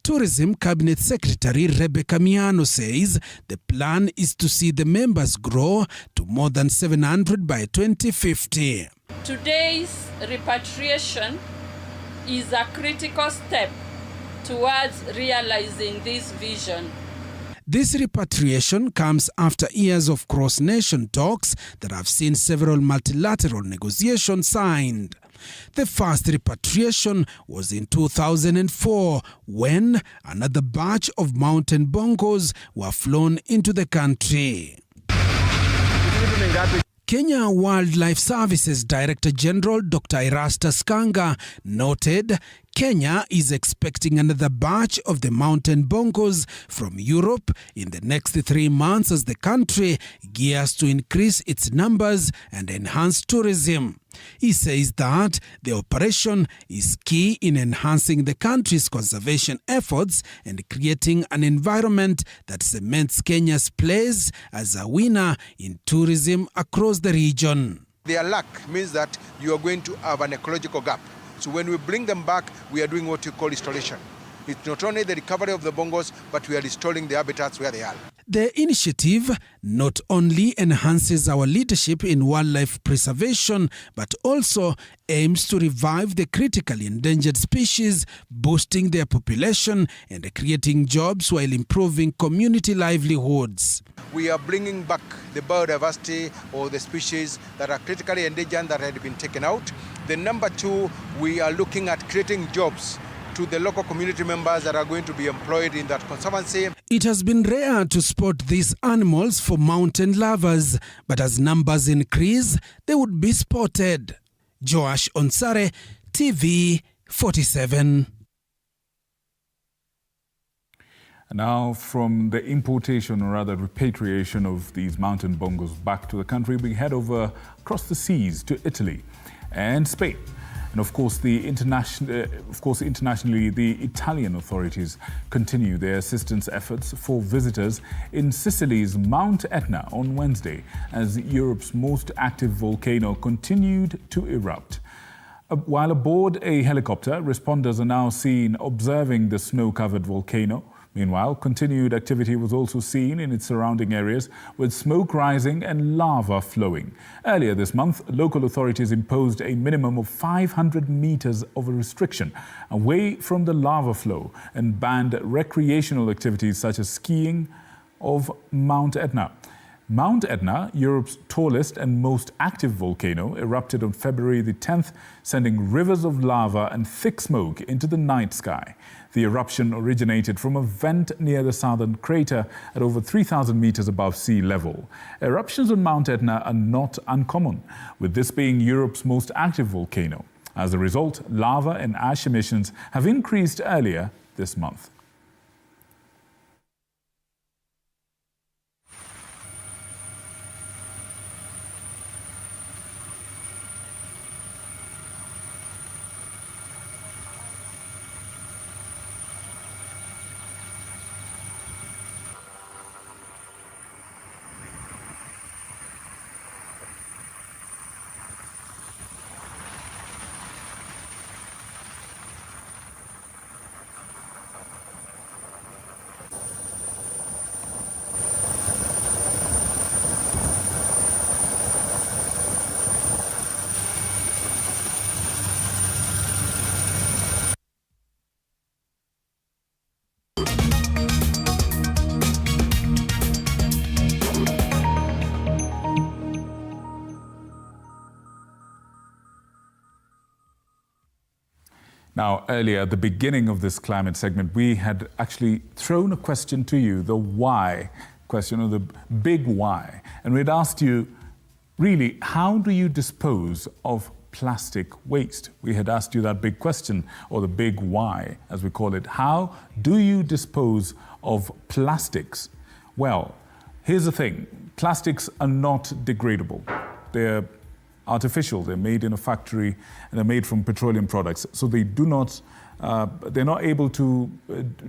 Tourism Cabinet Secretary Rebecca Miano says the plan is to see the members grow to more than 700 by 2050. Today's repatriation is a critical step towards realizing this vision. This repatriation comes after years of cross-nation talks that have seen several multilateral negotiations signed. The first repatriation was in 2004 when another batch of mountain bongos were flown into the country. Kenya Wildlife Services Director General Dr. Erastus Kanga noted Kenya is expecting another batch of the mountain bongos from Europe in the next 3 months as the country gears to increase its numbers and enhance tourism. He says that the operation is key in enhancing the country's conservation efforts and creating an environment that cements Kenya's place as a winner in tourism across the region. Their lack means that you are going to have an ecological gap. So when we bring them back, we are doing what you call restoration. It's not only the recovery of the bongos, but we are restoring the habitats where they are. The initiative not only enhances our leadership in wildlife preservation, but also aims to revive the critically endangered species, boosting their population and creating jobs while improving community livelihoods. We are bringing back the biodiversity or the species that are critically endangered that had been taken out. The number two, we are looking at creating jobs to the local community members that are going to be employed in that conservancy. It has been rare to spot these animals for mountain lovers, but as numbers increase, they would be spotted. Joash Onsare, TV47. Now, from the importation, or rather repatriation of these mountain bongos back to the country, we head over across the seas to Italy and Spain. And of course, internationally, the Italian authorities continue their assistance efforts for visitors in Sicily's Mount Etna on Wednesday, as Europe's most active volcano continued to erupt. While aboard a helicopter, responders are now seen observing the snow-covered volcano. Meanwhile, continued activity was also seen in its surrounding areas, with smoke rising and lava flowing. Earlier this month, local authorities imposed a minimum of 500 meters of a restriction away from the lava flow and banned recreational activities such as skiing of Mount Etna. Mount Etna, Europe's tallest and most active volcano, erupted on February the 10th, sending rivers of lava and thick smoke into the night sky. The eruption originated from a vent near the southern crater at over 3,000 meters above sea level. Eruptions on Mount Etna are not uncommon, with this being Europe's most active volcano. As a result, lava and ash emissions have increased earlier this month. Now, earlier, at the beginning of this climate segment, we had actually thrown a question to you, the why question, or the big why. And we'd asked you, really, how do you dispose of plastic waste? We had asked you that big question, or the big why, as we call it. How do you dispose of plastics? Well, here's the thing. Plastics are not degradable. They're artificial. They're made in a factory and they're made from petroleum products. So they do not, they're not able to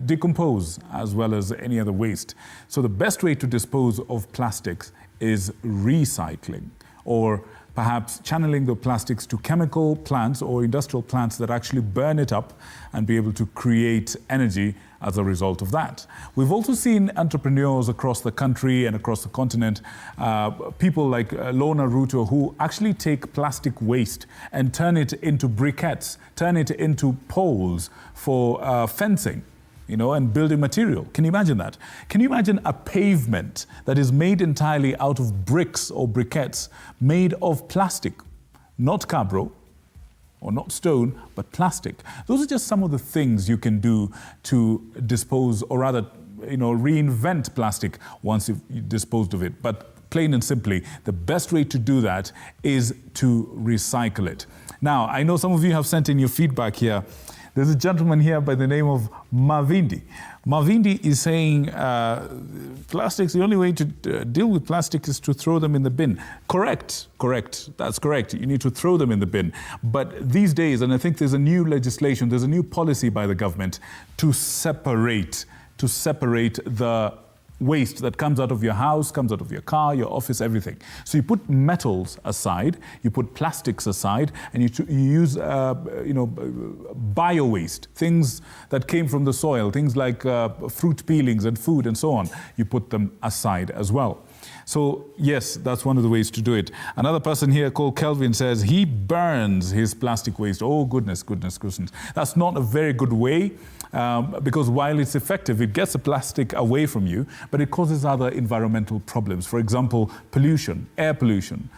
decompose as well as any other waste. So the best way to dispose of plastics is recycling, or perhaps channeling the plastics to chemical plants or industrial plants that actually burn it up and be able to create energy as a result of that. We've also seen entrepreneurs across the country and across the continent, people like Lorna Ruto, who actually take plastic waste and turn it into briquettes, turn it into poles for fencing, you know, and building material. Can you imagine that? Can you imagine a pavement that is made entirely out of bricks or briquettes made of plastic, not cabro, or not stone, but plastic? Those are just some of the things you can do to dispose, or rather, you know, reinvent plastic once you've disposed of it. But plain and simply, the best way to do that is to recycle it. Now, I know some of you have sent in your feedback here. There's a gentleman here by the name of Mavindi. Mavindi is saying plastics, the only way to deal with plastic is to throw them in the bin. Correct, that's correct. You need to throw them in the bin. But these days, and I think there's a new legislation, there's a new policy by the government to separate the waste that comes out of your house, comes out of your car, your office, everything. So you put metals aside, you put plastics aside, and you use, bio-waste, things that came from the soil, things like fruit peelings and food and so on. You put them aside as well. So yes, that's one of the ways to do it. Another person here called Kelvin says he burns his plastic waste. Oh, goodness. That's not a very good way. Because while it's effective, it gets the plastic away from you, but it causes other environmental problems. For example, pollution, air pollution,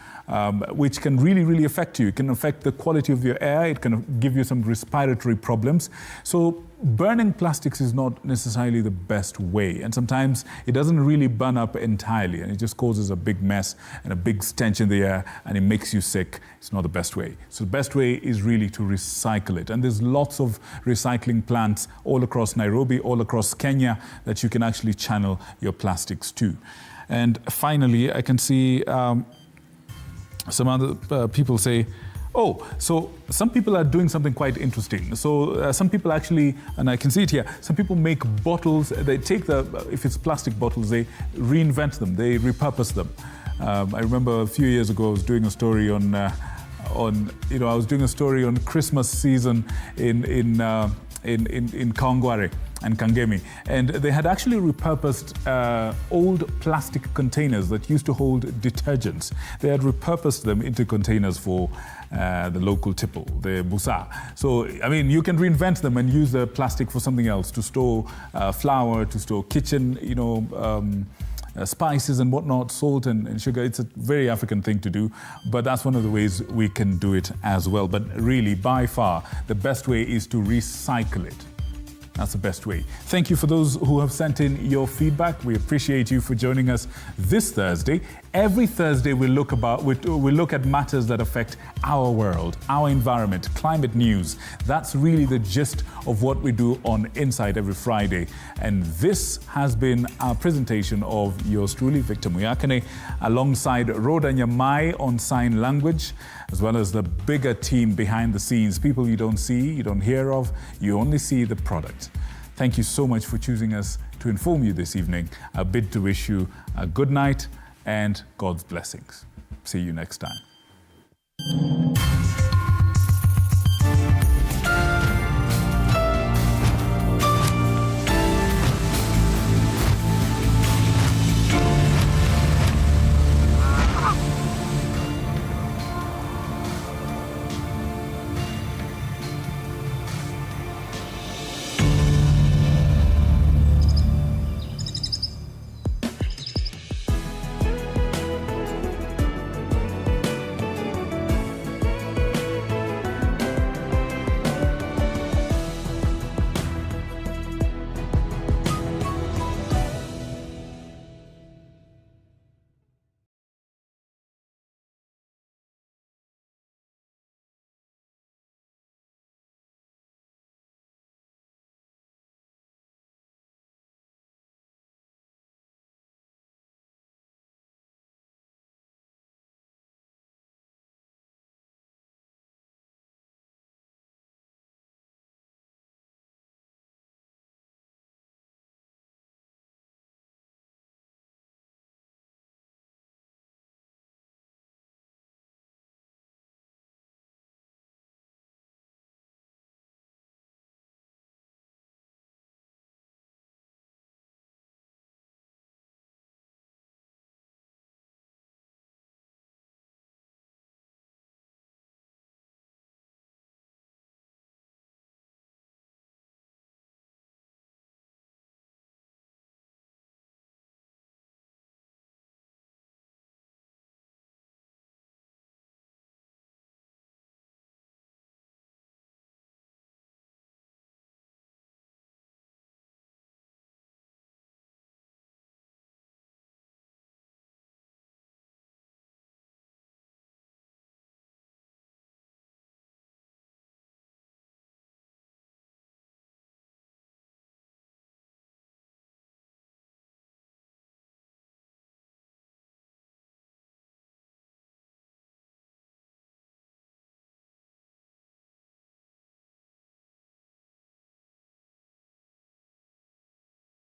which can really affect you. It can affect the quality of your air. It can give you some respiratory problems. So burning plastics is not necessarily the best way. And sometimes it doesn't really burn up entirely, and it just causes a big mess and a big stench in the air, and it makes you sick. It's not the best way. So the best way is really to recycle it. And there's lots of recycling plants all across Nairobi, all across Kenya, that you can actually channel your plastics to. And finally, I can see some other people say, oh, so some people are doing something quite interesting. So some people actually, and I can see it here, some people make bottles. They take if it's plastic bottles, they reinvent them, they repurpose them. I remember a few years ago I was doing a story on Christmas season in Kawangware and Kangemi, and they had actually repurposed old plastic containers that used to hold detergents. They had repurposed them into containers for the local tipple, the busa. So, I mean, you can reinvent them and use the plastic for something else, to store flour, to store kitchen, spices and whatnot, salt and sugar. It's a very African thing to do, but that's one of the ways we can do it as well. But really, by far, the best way is to recycle it. That's the best way. Thank you for those who have sent in your feedback. We appreciate you for joining us this Thursday. Every Thursday we look at matters that affect our world, our environment, climate news. That's really the gist of what we do on Inside every Friday. And this has been our presentation of yours truly, Victor Muyakane, alongside Rhoda Nyamai on sign language, as well as the bigger team behind the scenes, people you don't see, you don't hear of, you only see the product. Thank you so much for choosing us to inform you this evening. I bid to wish you a good night and God's blessings. See you next time.